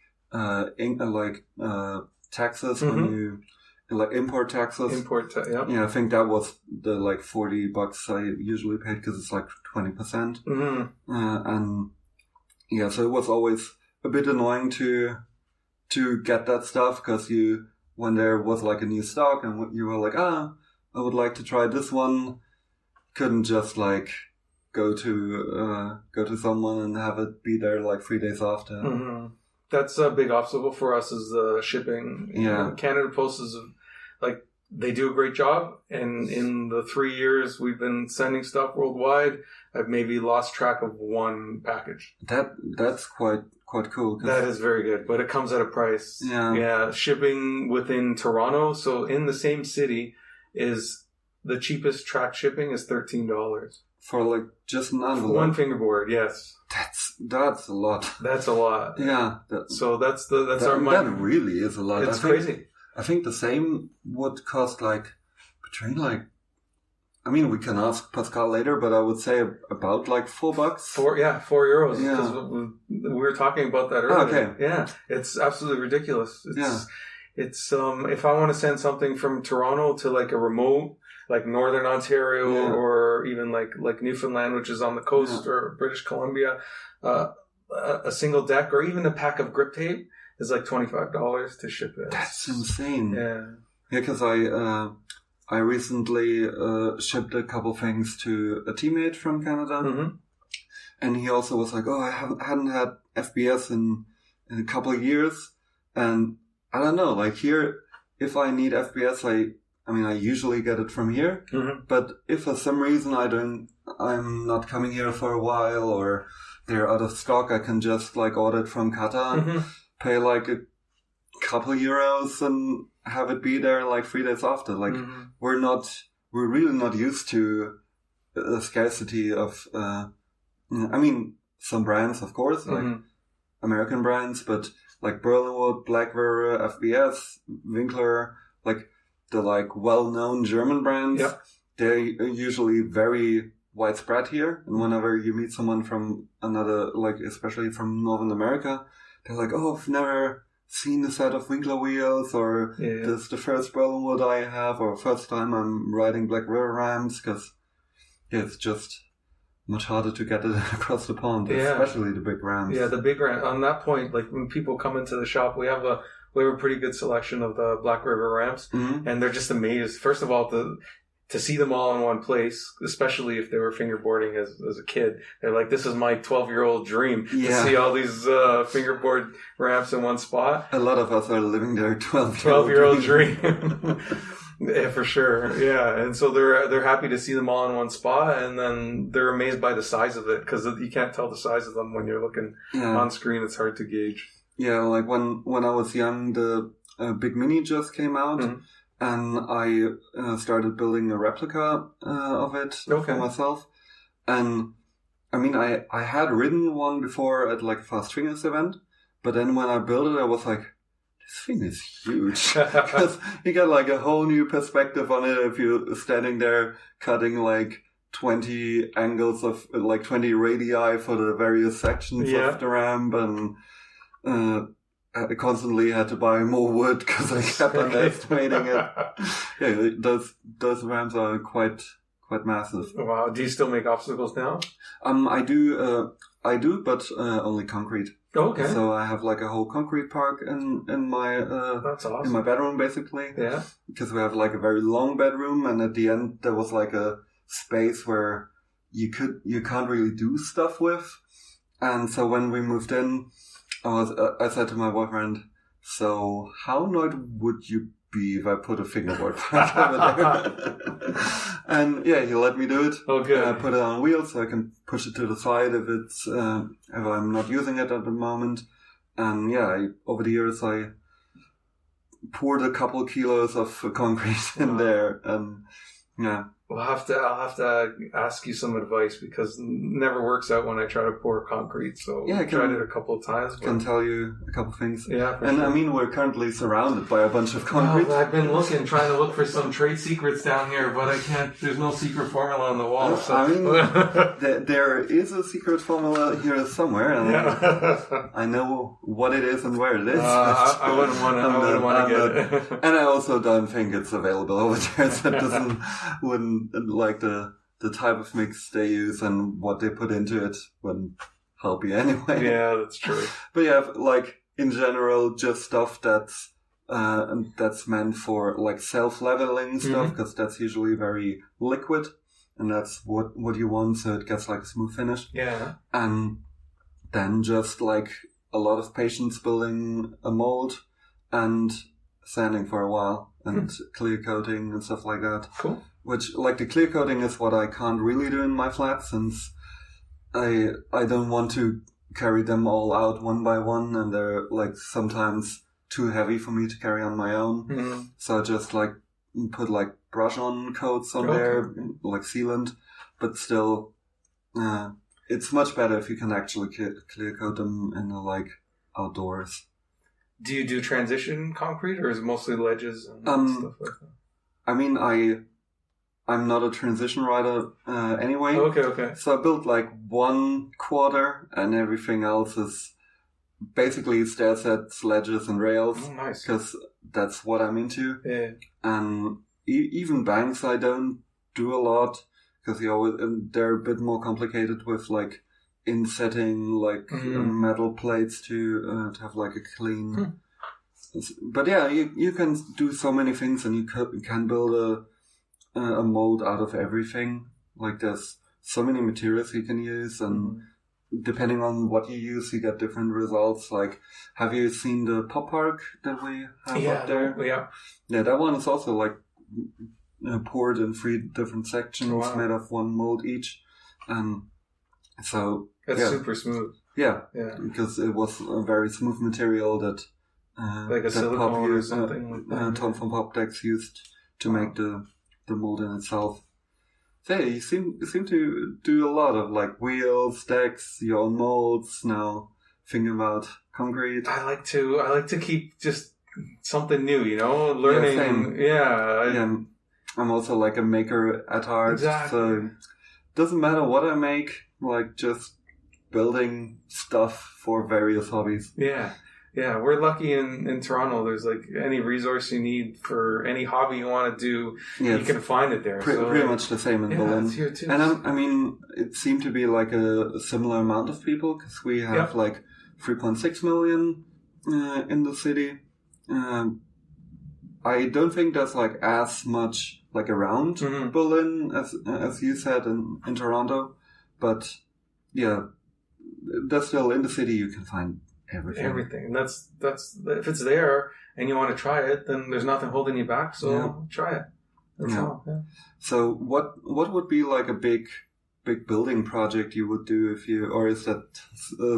taxes when you... Like import taxes. Yeah, I think that was the like $40 I usually paid because it's like 20%. And yeah, so it was always a bit annoying to get that stuff because when there was like a new stock and you were like, I would like to try this one, couldn't just like go to someone and have it be there like 3 days after. Mm-hmm. That's a big obstacle for us is the shipping. Yeah. Canada Post is like, they do a great job. And in the 3 years we've been sending stuff worldwide, I've maybe lost track of one package. That's quite cool. That is very good, but it comes at a price. Yeah. Shipping within Toronto. So in the same city is the cheapest track shipping is $13. For like just an envelope. One fingerboard, yes. That's a lot. That's a lot. Yeah. That's our money. That really is a lot. It's crazy. I think the same would cost like between like, I mean, we can ask Pascal later, but I would say about like $4. €4. Yeah. Because we were talking about that earlier. Okay. Yeah. It's absolutely ridiculous. It's if I want to send something from Toronto to like a remote, like Northern Ontario or even like Newfoundland, which is on the coast, or British Columbia, a single deck or even a pack of grip tape is like $25 to ship it. That's insane. Yeah. Yeah, because I recently shipped a couple things to a teammate from Canada, and he also was like, "Oh, I hadn't had FBS in a couple of years," and I don't know, like here, if I need FBS, I mean, I usually get it from here, but if for some reason I'm not coming here for a while or they're out of stock, I can just like order it from Qatar, pay like a couple euros and have it be there like 3 days after. Like we're really not used to the scarcity of, I mean, some brands, of course, like American brands, but like Berlinwood, Blackwear, FBS, Winkler, like the like well-known German brands, they're usually very widespread here. And whenever you meet someone from another, like especially from Northern America, they're like, "Oh, I've never seen a set of Winkler wheels," or "This is the first Berlinwood I have," or "First time I'm riding Black River Rams," because it's just much harder to get it across the pond, especially the big rams. Yeah, the big ram. On that point, like when people come into the shop, we have a pretty good selection of the Black River rams, and they're just amazed. First of all, to see them all in one place, especially if they were fingerboarding as a kid, they're like, this is my 12-year-old dream to see all these fingerboard ramps in one spot. A lot of us are living their 12-year-old dream. Yeah, for sure. Yeah, and so they're happy to see them all in one spot, and then they're amazed by the size of it because you can't tell the size of them when you're looking on screen. It's hard to gauge. Yeah, like when I was young, the Big Mini just came out, and I started building a replica of it for myself. And I mean, I had ridden one before at like a 6Skates event, but then when I built it, I was like, this thing is huge. Because you get like a whole new perspective on it if you're standing there cutting like 20 angles of like 20 radii for the various sections of the ramp, and I constantly had to buy more wood because I kept underestimating it. Yeah, those ramps are quite massive. Wow. Do you still make obstacles now? I do, but only concrete. Okay. So I have like a whole concrete park in my that's awesome. In my bedroom basically. Yeah. Because we have like a very long bedroom, and at the end there was like a space where you can't really do stuff with. And so when we moved in, I said to my boyfriend, so how annoyed would you be if I put a fingerboard park over there? And yeah, he let me do it. Oh, good. I put it on wheels so I can push it to the side if I'm not using it at the moment. And yeah, over the years I poured a couple kilos of concrete in there, and yeah. I'll have to ask you some advice because it never works out when I try to pour concrete. So I tried it a couple of times. I can tell you a couple of things. Yeah, and sure. I mean, we're currently surrounded by a bunch of concrete. I've been trying to look for some trade secrets down here, but I can't. There's no secret formula on the wall. So. I mean, there is a secret formula here somewhere, and I know what it is and where it is. I wouldn't want to get it. And I also don't think it's available over there, so it wouldn't like the type of mix they use and what they put into it wouldn't help you anyway. Yeah, that's true. But yeah, like in general, just stuff that's meant for like self-leveling stuff, because that's usually very liquid, and that's what you want, so it gets like a smooth finish. Yeah. And then just like a lot of patience building a mold and sanding for a while and clear coating and stuff like that. Cool. Which, like, the clear coating is what I can't really do in my flats, since I don't want to carry them all out one by one, and they're, like, sometimes too heavy for me to carry on my own. So I just, like, put, like, brush-on coats on there, like sealant, but still, it's much better if you can actually clear coat them in, like, outdoors. Do you do transition concrete, or is it mostly ledges and stuff like that? I mean, I'm not a transition rider anyway. Okay. So I built like 1/4, and everything else is basically stair sets, ledges, and rails. Oh, nice. Because that's what I'm into. Yeah. And even banks I don't do a lot, because they're a bit more complicated with like insetting like metal plates to have like a clean. But yeah, you can do so many things, and you can build a mold out of everything. Like there's so many materials you can use, and depending on what you use, you get different results. Like, have you seen the pop park that we have up there? Yeah, that one is also like poured in 3 different sections, made of 1 mold each, and so that's super smooth. Yeah, because it was a very smooth material that like a silicone or something like that. Tom from Pop Decks used to make the mold in itself. So yeah, you seem to do a lot of like wheels, decks, your own molds. Now thinking about concrete. I like to keep just something new, learning. Yeah, I'm also like a maker at heart. Exactly. So it doesn't matter what I make, like just building stuff for various hobbies. Yeah. Yeah, we're lucky in Toronto. There's like any resource you need for any hobby you want to do, you can find it there. Pretty much the same in Berlin. It's here too. And I mean, it seemed to be like a similar amount of people because we have like 3.6 million in the city. I don't think there's like as much like around Berlin as you said in Toronto, but yeah, that's still in the city you can find everything. And that's if it's there and you want to try it, then there's nothing holding you back. So try it. That's all. Yeah. So what would be like a big building project you would do if you, or is that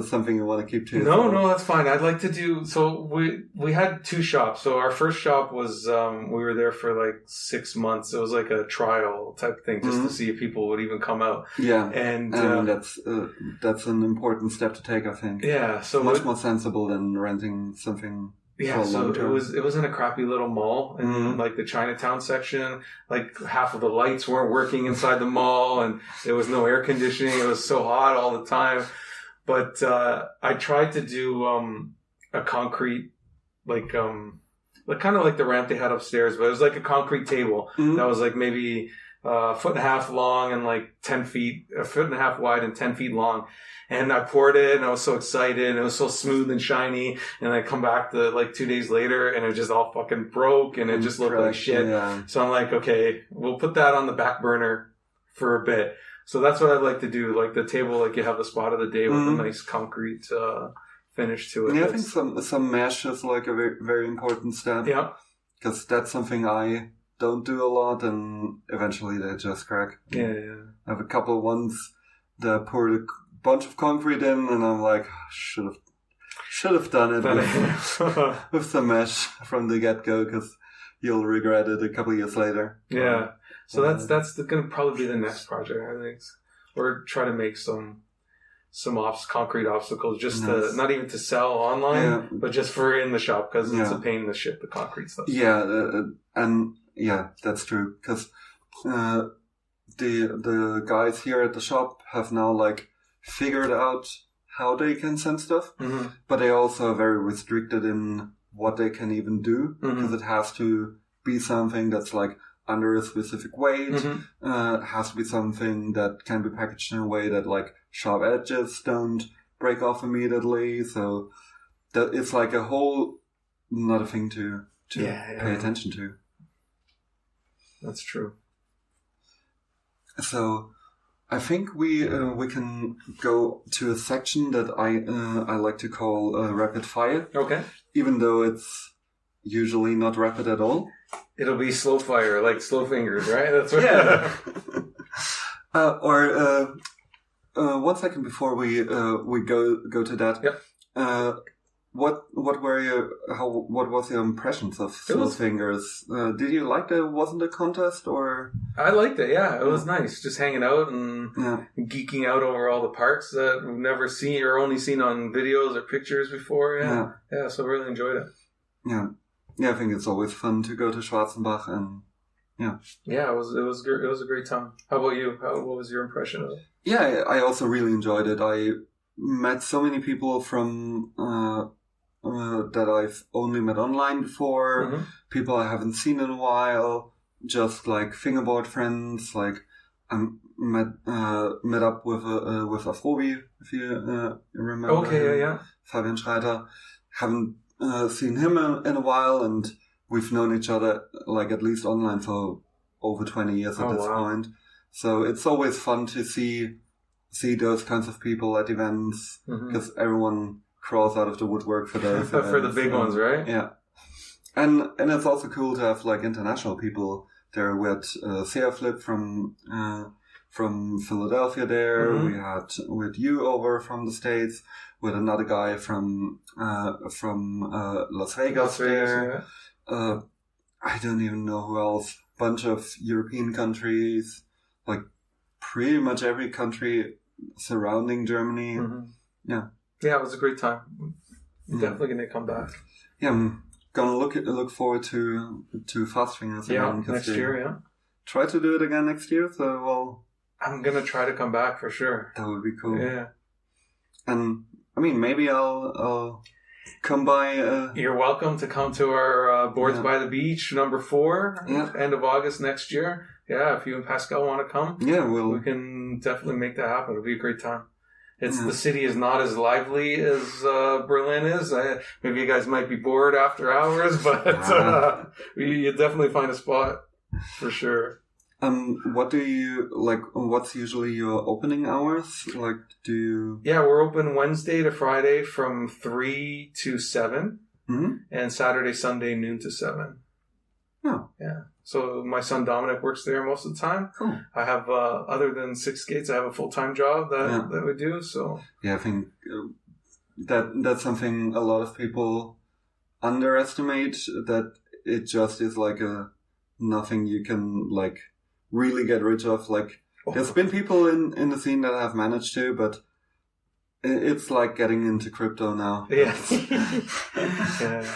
something you want to keep to yourself? No, that's fine. I'd like to do, so we had 2 shops. So our first shop was, we were there for like 6 months. It was like a trial type thing just to see if people would even come out. Yeah. And I mean, that's an important step to take, I think. Yeah. So much more sensible than renting something. Yeah, so it was in a crappy little mall in like the Chinatown section. Like half of the lights weren't working inside the mall, and there was no air conditioning. It was so hot all the time. But I tried to do a concrete, like kind of like the ramp they had upstairs, but it was like a concrete table that was like maybe a foot and a half long and like 10 feet, a foot and a half wide and 10 feet long. And I poured it and I was so excited and it was so smooth and shiny. And I come back like 2 days later and it just all fucking broke and it just looked like shit. Yeah. So I'm like, okay, we'll put that on the back burner for a bit. So that's what I'd like to do. Like the table, like you have the spot of the day with a nice concrete finish to it. Yeah, I think some mesh is like a very, very important step. Yeah. Because that's something I don't do a lot and eventually they just crack. Yeah. I have a couple of ones that poured a bunch of concrete in and I'm like, should have done it with some mesh from the get-go because you'll regret it a couple of years later. Yeah. So that's going to probably be the next project, I think. Or try to make some concrete obstacles just to, not even to sell online, but just for in the shop because it's a pain to ship the concrete stuff. Yeah. And yeah, that's true. Because the guys here at the shop have now like figured out how they can send stuff, but they also are very restricted in what they can even do because it has to be something that's like under a specific weight. It has to be something that can be packaged in a way that like sharp edges don't break off immediately. So that it's like a whole another thing to pay attention to. That's true. So I think we can go to a section that I like to call rapid fire. Okay. Even though it's usually not rapid at all. It'll be slow fire, like SlowFingers, right? That's what. Yeah. 1 second before we go to that. Yep. What was your impressions of SlowFingers? Did you like that it wasn't a contest or? I liked it, yeah. It was nice. Just hanging out and geeking out over all the parts that we've never seen or only seen on videos or pictures before. Yeah, so I really enjoyed it. Yeah. Yeah, I think it's always fun to go to Schwarzenbach and Yeah, it was a great time. How about you? What was your impression of it? Yeah, I also really enjoyed it. I met so many people from that I've only met online before, people I haven't seen in a while, just like fingerboard friends. Like I met up with Afrobi, if you remember. Okay, yeah. Fabian Schreiter. Haven't seen him in a while, and we've known each other like at least online for over 20 years at this point. So it's always fun to see those kinds of people at events because everyone crawls out of the woodwork for those for the big ones, right? Yeah, and it's also cool to have like international people there. We had Flip from Philadelphia there. We had you over from the States. With another guy from Las Vegas there. Yeah. I don't even know who else. Bunch of European countries, like pretty much every country surrounding Germany. Yeah, it was a great time. Definitely gonna come back. Yeah, I'm gonna look forward to SlowFingers again. Next year. Yeah, try to do it again next year. So I'm gonna try to come back for sure. That would be cool. Yeah, and. I mean, maybe I'll come by. You're welcome to come to our Boards by the Beach number 4, end of August next year. Yeah, if you and Pascal want to come, we can definitely make that happen. It'll be a great time. The city is not as lively as Berlin is. Maybe you guys might be bored after hours, but you definitely find a spot for sure. What do you like? What's usually your opening hours? Like, do you? Yeah, we're open Wednesday to Friday from 3 to 7, and Saturday, Sunday, noon to 7. Oh, yeah. So my son Dominic works there most of the time. Cool. I have, other than 6Skates, I have a full-time job that we do. So yeah, I think that's something a lot of people underestimate. That it just is like nothing you can like really get rid of. Like there's been people in the scene that have managed to, but it's like getting into crypto now. Yeah. Yeah.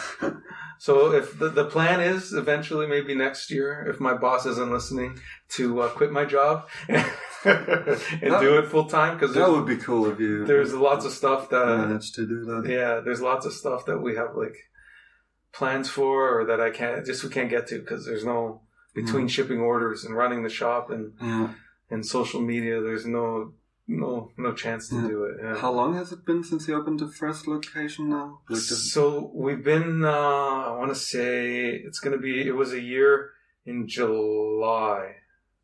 So if the plan is eventually, maybe next year, if my boss isn't listening, to quit my job and do it full time, because that would be cool if you. There's lots of stuff that managed to do that. Yeah, there's lots of stuff that we have like plans for, or that we can't get to because there's no between shipping orders and running the shop and social media. There's no chance to do it. Yeah. How long has it been since you opened the first location now? So we've been, I want to say it was a year in July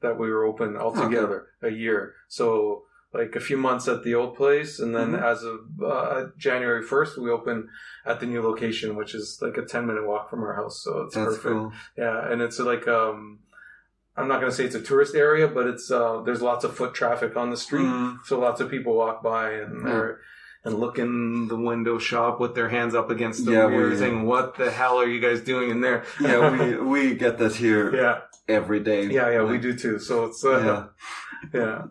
that we were open altogether. Okay. A year. So like a few months at the old place, and then as of January 1st, we open at the new location, which is like a 10-minute walk from our house. So it's perfect. Cool. Yeah, and it's like I'm not going to say it's a tourist area, but it's there's lots of foot traffic on the street, so lots of people walk by and look in the window shop with their hands up against the mirror, saying, "What the hell are you guys doing in there?" Yeah, we get that here every day. Yeah, we do too. So it's yeah.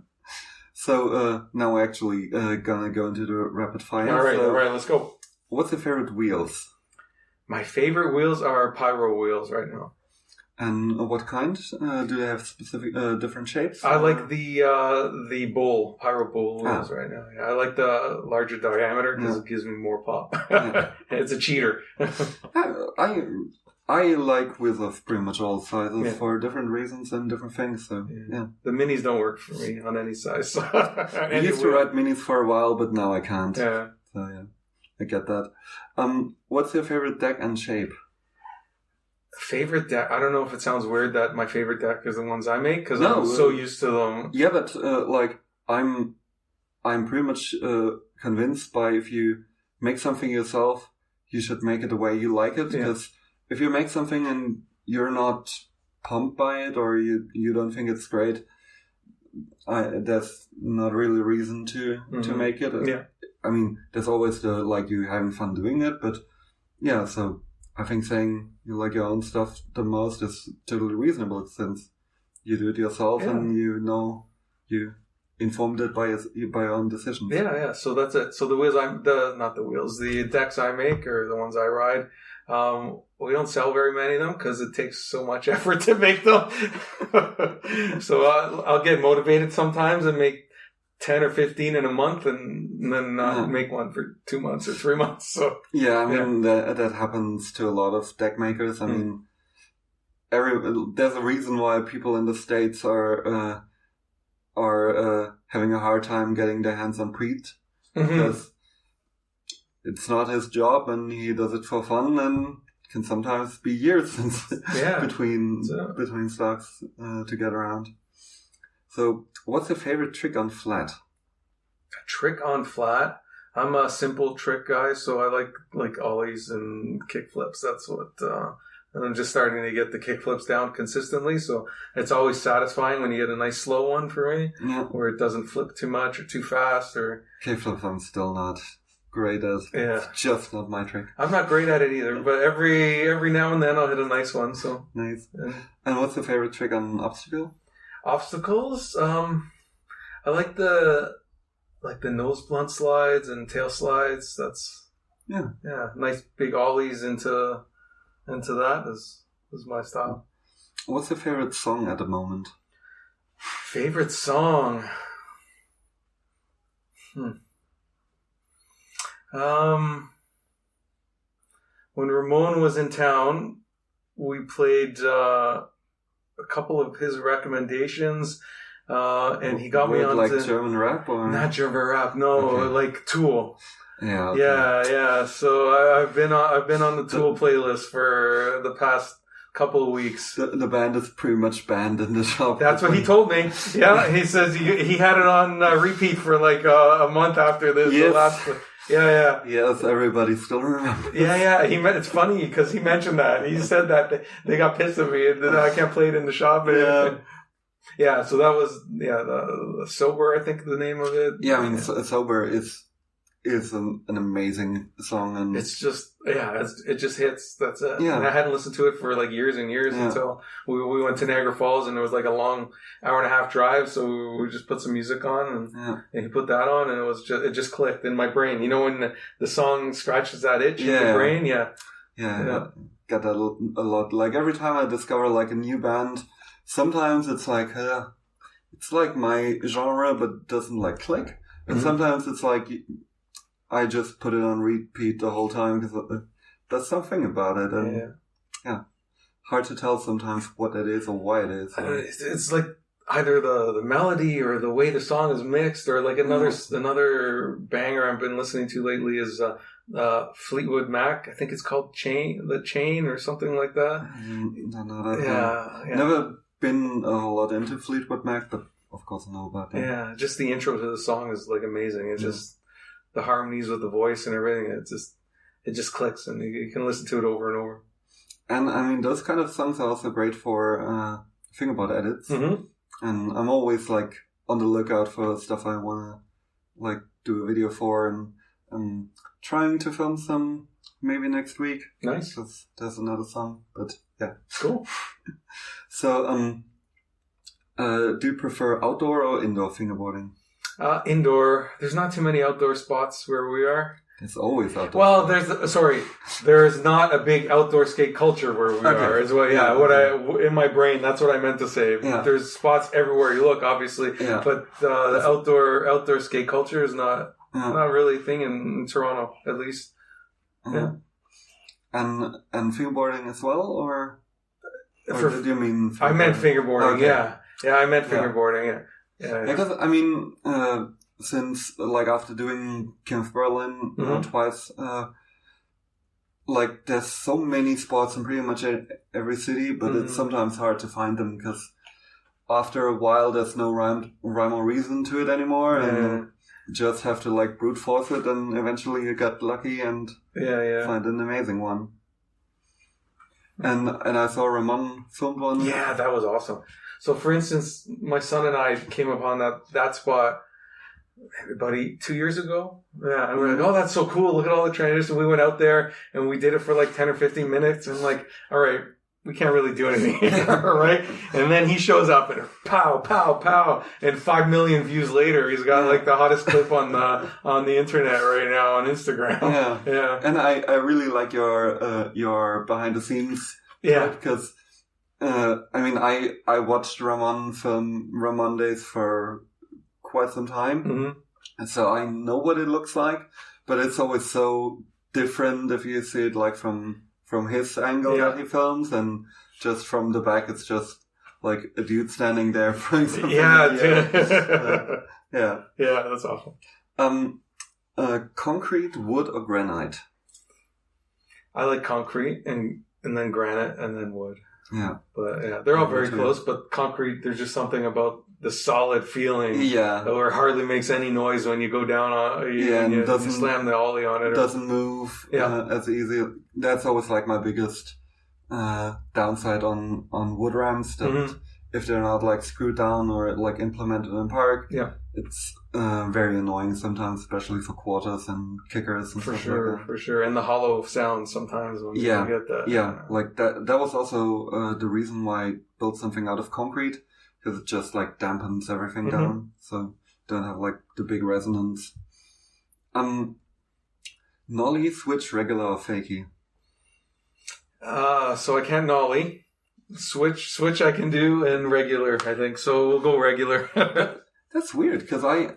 So now we're actually gonna go into the rapid fire. All right, let's go. What's your favorite wheels? My favorite wheels are pyro wheels right now. And what kind? Do they have specific different shapes? I like the pyro bowl wheels right now. Yeah, I like the larger diameter because it gives me more pop. It's a cheater. I like wheels of pretty much all sizes for different reasons and different things. So the minis don't work for me on any size. I used to ride minis for a while, but now I can't. Yeah. So I get that. What's your favorite deck and shape? Favorite deck? I don't know if it sounds weird that my favorite deck is the ones I make because I'm so used to them. Yeah, but like I'm pretty much convinced by if you make something yourself, you should make it the way you like it. Because if you make something and you're not pumped by it or you don't think it's great, there's not really a reason to make it. Yeah. I mean, there's always you having fun doing it, but so. I think saying you like your own stuff the most is totally reasonable since you do it yourself and you informed it by your own decisions. Yeah. So that's it. So the wheels the decks I make or the ones I ride, we don't sell very many of them because it takes so much effort to make them. So I'll get motivated sometimes and make 10 or 15 in a month and then not make one for 2 months or 3 months. So I mean that happens to a lot of deck makers. I mean, there's a reason why people in the States are having a hard time getting their hands on Preet because it's not his job and he does it for fun and can sometimes be years since between stocks to get around. So, what's your favorite trick on flat? A trick on flat? I'm a simple trick guy, so I like ollies and kickflips. That's what. And I'm just starting to get the kickflips down consistently, so it's always satisfying when you get a nice slow one for me, where it doesn't flip too much or too fast. Or kickflips, I'm still not great at. It's just not my trick. I'm not great at it either, but every now and then I'll hit a nice one. So nice. And what's your favorite trick on obstacle? Obstacles, I like the nose blunt slides and tail slides. That's nice big ollies into that is my style. What's your favorite song at the moment? Favorite song? when Ramon was in town, we played a couple of his recommendations, and he got me on like German rap or not German rap, no, like Tool. Yeah, okay. yeah. So I've been on the Tool playlist for the past couple of weeks. The band is pretty much banned in the shop. That's what he told me. Yeah, he says he had it on repeat for like a month after this. Yes. The last. Yeah. Yes, everybody still remembers. Yeah. It's funny because he mentioned that. He said that they got pissed at me and that I can't play it in the shop. Yeah. So that was the Sober, I think the name of it. Yeah, I mean Sober is an amazing song, and it's just it just hits. That's it. Yeah. And I hadn't listened to it for like years and years until we went to Niagara Falls, and it was like a long hour and a half drive. So we just put some music on, and he put that on, and it just clicked in my brain. You know when the song scratches that itch in your brain, yeah. Got that a lot. Like every time I discover like a new band, sometimes it's like my genre, but doesn't like click, and sometimes it's like I just put it on repeat the whole time because there's something about it, and hard to tell sometimes what it is or why it is. It's like either the melody or the way the song is mixed, or like another banger I've been listening to lately is Fleetwood Mac. I think it's called The Chain or something like that. Never been a whole lot into Fleetwood Mac, but of course I know about that. Yeah, just the intro to the song is like amazing. It's just the harmonies with the voice and everything. It just clicks, and you can listen to it over and over. And I mean, those kind of songs are also great for fingerboard edits. Mm-hmm. And I'm always like on the lookout for stuff I want to like do a video for, and I'm trying to film some maybe next week. Nice. Because there's another song, but yeah. Cool. So, do you prefer outdoor or indoor fingerboarding? Indoor. There's not too many outdoor spots where we are. It's always outdoor. Well, there's not a big outdoor skate culture where we are. As well, in my brain, that's what I meant to say. Yeah. There's spots everywhere you look, obviously, but the outdoor skate culture is not really a thing in Toronto, at least. Yeah. And fingerboarding as well, or did you mean? I meant fingerboarding. Okay. Yeah, I meant fingerboarding. Yeah. Because I mean, since like after doing Camp Berlin twice, like there's so many spots in pretty much every city, but it's sometimes hard to find them because after a while there's no rhyme or reason to it anymore, and you just have to like brute force it, and eventually you get lucky and find an amazing one. And I saw Ramon filmed one. Yeah, that was awesome. So, for instance, my son and I came upon that spot about 2 years ago. Yeah, and we're like, oh, that's so cool. Look at all the transitions. We went out there and we did it for like 10 or 15 minutes. And like, all right, we can't really do anything here, right? And then he shows up and pow, pow, pow. And 5 million views later, he's got like the hottest clip on the internet right now on Instagram. Yeah. And I really like your behind the scenes. Yeah. Because I mean, I watched Ramon film Ramon Days for quite some time, and so I know what it looks like. But it's always so different if you see it like from his angle that he films, and just from the back, it's just like a dude standing there throwing something. Yeah, yeah, that's awesome. Concrete, wood, or granite? I like concrete, and then granite, and then wood. Yeah. But they're all very close, but concrete, there's just something about the solid feeling. Yeah. Or hardly makes any noise when you go down on you slam the ollie on it. It doesn't move as easy. That's always like my biggest downside on wood ramps, that if they're not like screwed down or like implemented in park, it's very annoying sometimes, especially for quarters and kickers and stuff like that. For sure. And the hollow sound sometimes when you get that. Yeah, like that was also the reason why I built something out of concrete, because it just like dampens everything down, so don't have like the big resonance. Nollie, switch, regular, or fakie? So I can't nollie. Switch I can do, and regular, I think. So we'll go regular. That's weird, because I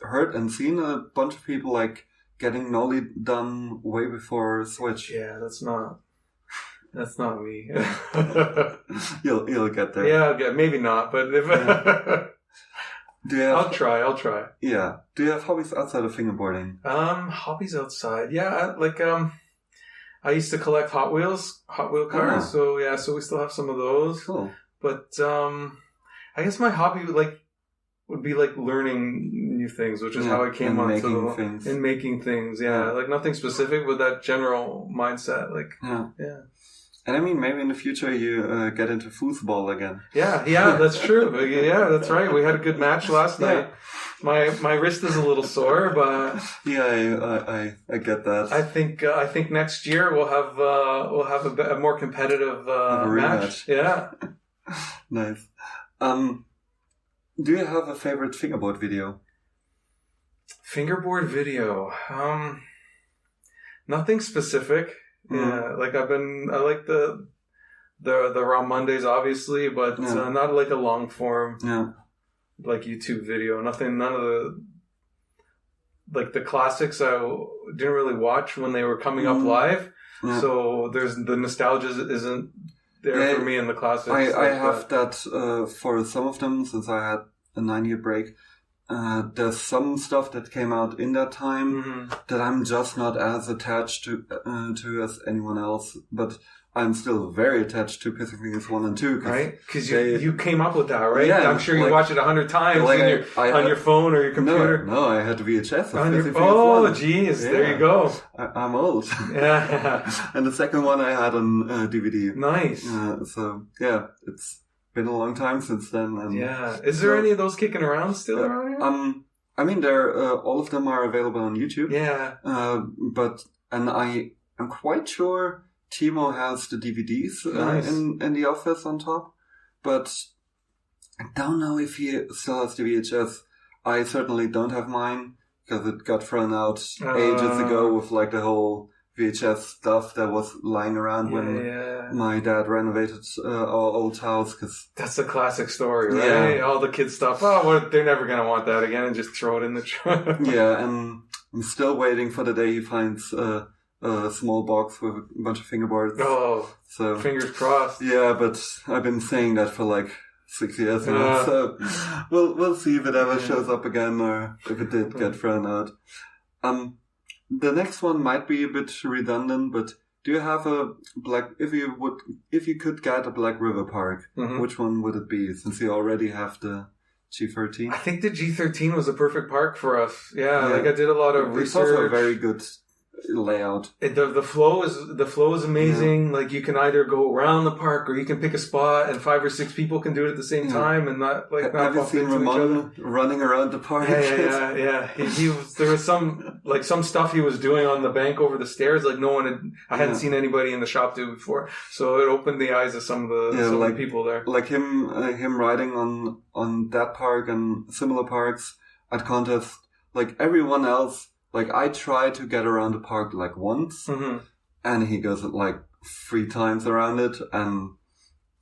heard and seen a bunch of people like getting nollie done way before Switch. Yeah, that's not me. You'll get there. Yeah, I'll get, maybe not, but if I'll try. Yeah. Do you have hobbies outside of fingerboarding? Hobbies outside. Yeah, I used to collect Hot Wheel cars. So we still have some of those. Cool. But I guess my hobby would be like learning new things, which is how I came onto making things. Yeah, like nothing specific, but that general mindset. Like yeah. And I mean, maybe in the future you get into foosball again. Yeah, that's true. Yeah, that's right. We had a good match last night. My wrist is a little sore, but yeah, I get that. I think next year we'll have a more competitive match. Yeah, nice. Do you have a favorite fingerboard video? Fingerboard video, nothing specific. Yeah, like I like the Raw Mondays, obviously, but not like a long form, like YouTube video. None of the like the classics I didn't really watch when they were coming up live. Yeah. So the nostalgia isn't there for me in the classics. I have that for some of them since I had a 9-year break. There's some stuff that came out in that time that I'm just not as attached to as anyone else, but I'm still very attached to Pacific Fingers 1 and 2. Right? Because you came up with that, right? Yeah. I'm sure you watched it 100 times on your phone or your computer. No, I had VHS of Pacific Fingers 1. Oh, geez. Yeah. There you go. I'm old. Yeah. And the second one I had on DVD. Nice. So, yeah, it's been a long time since then. And is there any of those kicking around still around here? I mean, all of them are available on YouTube. Yeah. I'm quite sure Timo has the DVDs in the office on top, but I don't know if he still has the VHS. I certainly don't have mine because it got thrown out ages ago with like the whole VHS stuff that was lying around when my dad renovated our old house. Cause that's a classic story, right? Yeah. All the kids stuff. Oh, they're never going to want that again, and just throw it in the trunk. Yeah, and I'm still waiting for the day he finds a small box with a bunch of fingerboards. Oh, so fingers crossed. Yeah, but I've been saying that for like 6 years now. So we'll see if it ever shows up again or if it did get thrown out. The next one might be a bit redundant, but do you have a if you could get a Black River Park, which one would it be? Since you already have the G13. I think the G13 was a perfect park for us. Yeah. Like I did a lot of research. It's also a very good layout. The flow is amazing. Yeah. Like you can either go around the park or you can pick a spot and 5 or 6 people can do it at the same time and not have you seen Ramon running around the park? Yeah. There was some stuff he was doing on the bank over the stairs. Like I hadn't seen anybody in the shop do before. So it opened the eyes of some of the people there. Like him riding on that park and similar parks at contests. Like everyone else. Like, I tried to get around the park, like, once, and he goes, like, 3 times around it, and,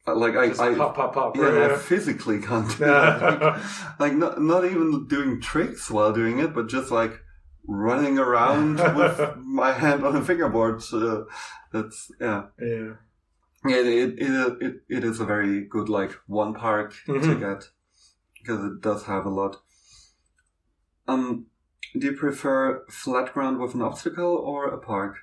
like, I pop. Yeah, I physically can't do that. Like, not even doing tricks while doing it, but just, like, running around with my hand on a fingerboard. That's, Yeah, it is a very good, like, one park to get, because it does have a lot. Do you prefer flat ground with an obstacle or a park?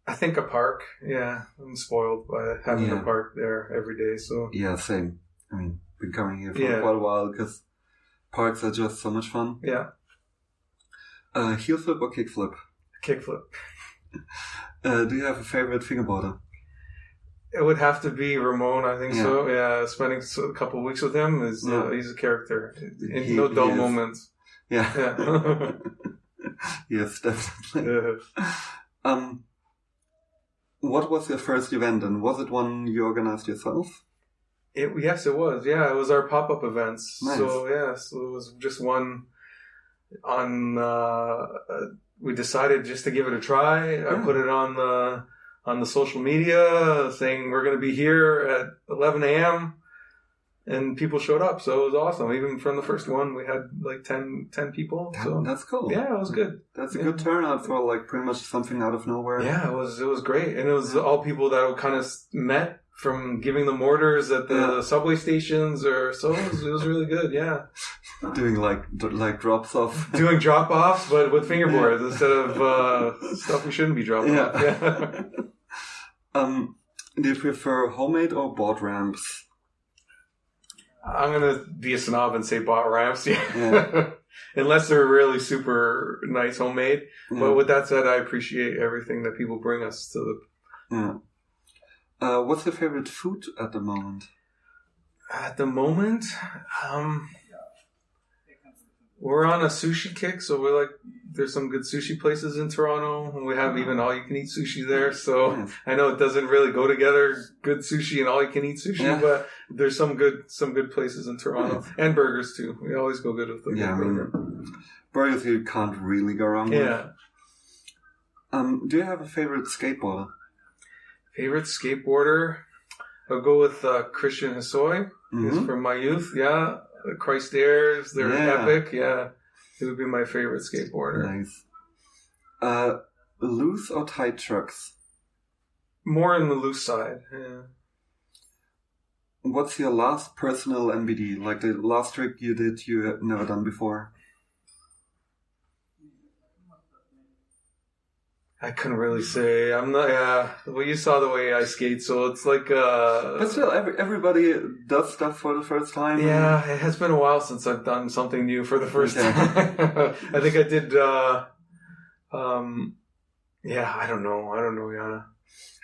I think a park, yeah. I'm spoiled by having a park there every day, so... Yeah, same. I mean, been coming here for quite a while because parks are just so much fun. Yeah. Heel flip or kick flip? Kick flip. Do you have a favorite fingerboarder? It would have to be Ramon, I think so. Yeah, spending a couple of weeks with him, he's a character. No dull moments. Yeah. Yes, definitely. What was your first event, and was it one you organized yourself? Yes, it was. Yeah, it was our pop-up events. Nice. So it was just one on... we decided just to give it a try. I put it on the social media saying we're going to be here at 11 a.m., and people showed up, so it was awesome. Even from the first one, we had like 10 people. So that's cool. Yeah, it was good. That's a good turnout for like pretty much something out of nowhere. Yeah, it was great, and it was all people that we kind of met from giving them orders at the subway stations, so it was really good. Yeah, doing like drops off, doing drop offs, but with fingerboards instead of stuff we shouldn't be dropping off. Yeah. Do you prefer homemade or bought ramps? I'm gonna be a snob and say bought ramps, unless they're really super nice homemade. Yeah. But with that said, I appreciate everything that people bring us to the. Yeah. What's your favorite food at the moment? At the moment, we're on a sushi kick, so we're like, there's some good sushi places in Toronto, and we have even all-you-can-eat sushi there. So nice. I know it doesn't really go together, good sushi and all-you-can-eat sushi, but there's some good places in Toronto, and burgers too. We always go good with the burger. Burgers you can't really go wrong with. Yeah. Do you have a favorite skateboarder? Favorite skateboarder? I'll go with Christian Hosoi. He's from my youth. Yeah. The Christ Airs, they're epic. Yeah. He would be my favorite skateboarder. Nice. Loose or tight trucks? More on the loose side. Yeah. What's your last personal NBD? Like the last trick you did you had never done before? I couldn't really say. I'm not. Yeah, well, you saw the way I skate, so it's like. But still, everybody does stuff for the first time. Yeah, it has been a while since I've done something new for the first time. I think I did. Yeah, I don't know, Yana.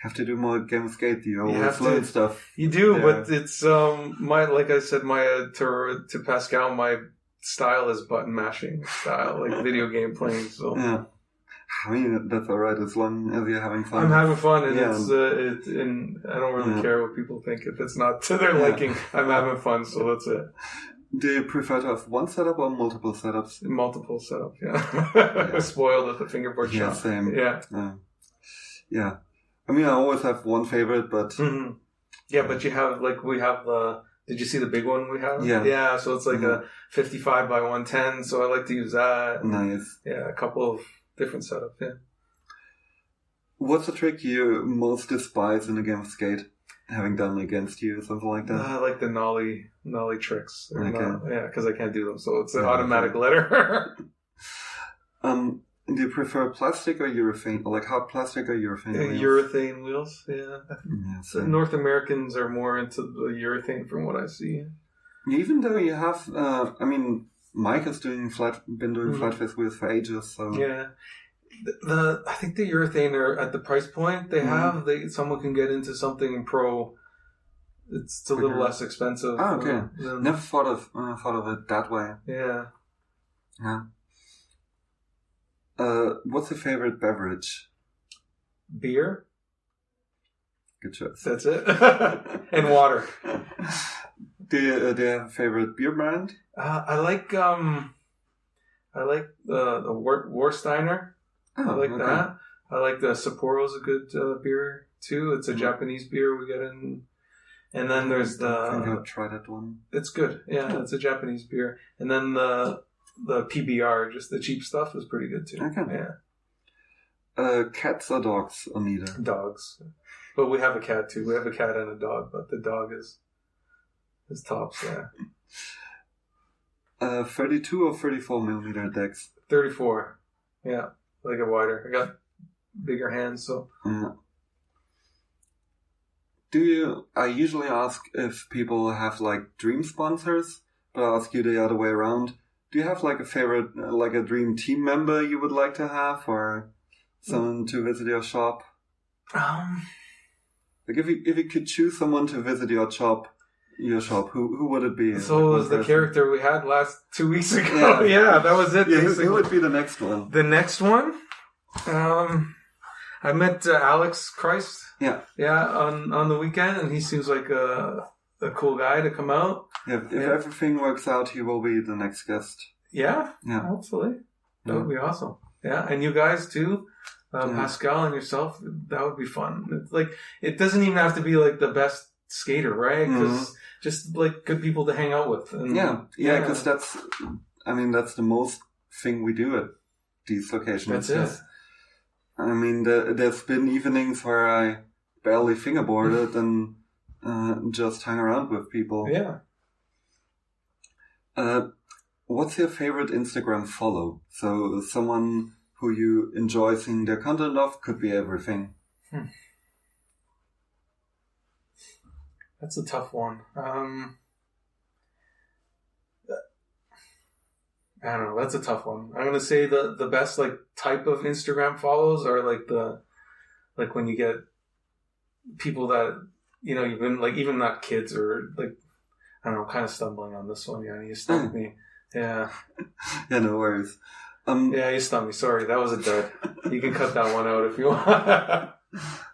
Have to do more game skate. You always learn stuff. You do, but it's like I said, to Pascal, my style is button mashing style, like video game playing. So yeah. I mean, that's alright as long as you're having fun. I'm having fun, and and I don't really care what people think. If it's not to their liking, I'm having fun, so that's it. Do you prefer to have one setup or multiple setups? Multiple setups, yeah. Spoiled at the fingerboard shop. Same. Yeah. Yeah. I mean, I always have one favorite, but... Mm-hmm. Yeah, but you have, we have did you see the big one we have? Yeah. Yeah, so it's like a 55 by 110, so I like to use that. Nice. Yeah, a couple of different setup, yeah. What's the trick you most despise in a game of skate? Having done against you, something like that? I like the nollie tricks. Because I can't do them, so it's an automatic letter. Do you prefer plastic or urethane? Like hard plastic or urethane wheels? Urethane wheels, yeah. North Americans are more into the urethane from what I see. Even though you have, Mike has been doing flat face wheels for ages, so... Yeah. I think the urethane are at the price point they have. Someone can get into something pro. It's a little less expensive. Oh, okay. Never thought of it that way. Yeah. What's your favorite beverage? Beer. Good choice. That's it. And water. Do you have a favorite beer brand? I like the Warsteiner. Oh, I like that. I like the Sapporo's a good beer too. It's a Japanese beer we get in. And then there's I think I'll try that one. It's good. Yeah, it's a Japanese beer. And then the PBR, just the cheap stuff, is pretty good too. Okay. Yeah. Cats or dogs or neither? Dogs. But we have a cat too. We have a cat and a dog, but the dog is tops, yeah. 32 or 34 millimeter decks? 34. Yeah. Like a wider. I got bigger hands, so. I usually ask if people have like dream sponsors, but I'll ask you the other way around. Do you have like a favorite, like a dream team member you would like to have, or someone to visit your shop? Like if you could choose someone to visit your shop, who would it be? So it was the character we had 2 weeks ago. Yeah, that was it. Yeah, who would be the next one? The next one? I met Alex Christ. Yeah. Yeah, on the weekend, and he seems like a cool guy to come out. Yeah, if everything works out, he will be the next guest. Yeah, hopefully. That would be awesome. Yeah, and you guys too. Pascal and yourself, that would be fun. It's like, it doesn't even have to be like the best skater, right? Because just like good people to hang out with. And, because that's the most thing we do at these locations. That's it. I mean, there's been evenings where I barely fingerboarded and just hang around with people. Yeah. What's your favorite Instagram follow? So someone who you enjoy seeing their content of, could be everything. That's a tough one. I don't know. That's a tough one. I'm gonna say the best like type of Instagram follows are like when you get people that you've been like even not kids or like I don't know. Kind of stumbling on this one. Yeah, you stumped me. Yeah. Yeah, no worries. Yeah, you stumped me. Sorry, that was a dud. You can cut that one out if you want.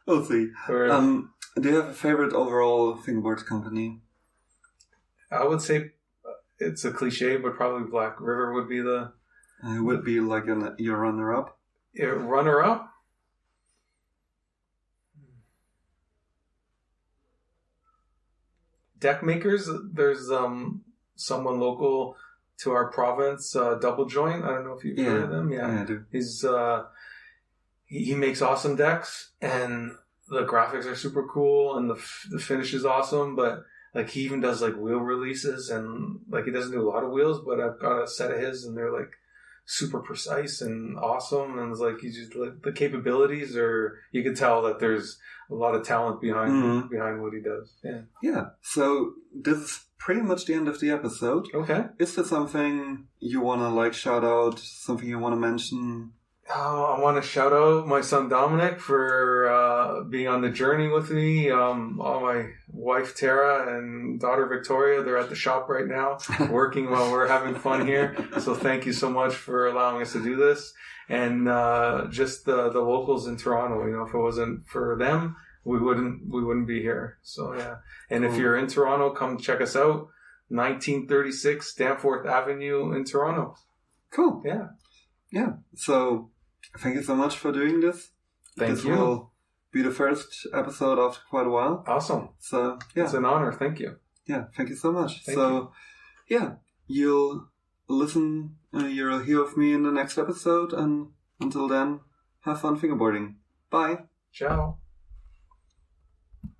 We'll see. Or, do you have a favorite overall fingerboard company? I would say it's a cliche, but probably Black River would be the... It would be like your runner-up? Runner-up? Deck makers, there's someone local to our province, Double Joint. I don't know if you've heard of them. Yeah, I do. He's he makes awesome decks, and the graphics are super cool, and the finish is awesome. But like he even does like wheel releases, and like he doesn't do a lot of wheels. But I've got a set of his, and they're like super precise and awesome. And it's like he's just like the capabilities, or you can tell that there's a lot of talent behind what he does. Yeah. Yeah. So this is pretty much the end of the episode. Okay. Is there something you want to shout out? Something you want to mention? Oh, I want to shout out my son Dominic for being on the journey with me. My wife Tara and daughter Victoria, they're at the shop right now working while we're having fun here. So thank you so much for allowing us to do this. And just the locals in Toronto, if it wasn't for them, we wouldn't be here. So yeah. And if you're in Toronto, come check us out. 1936 Danforth Avenue in Toronto. Cool. Yeah. Yeah. So thank you so much for doing this. This will be the first episode after quite a while. Awesome. So yeah. It's an honor. Thank you. Yeah. Thank you so much. Thank you. Yeah, you'll listen, you'll hear of me in the next episode, and until then, have fun fingerboarding. Bye. Ciao.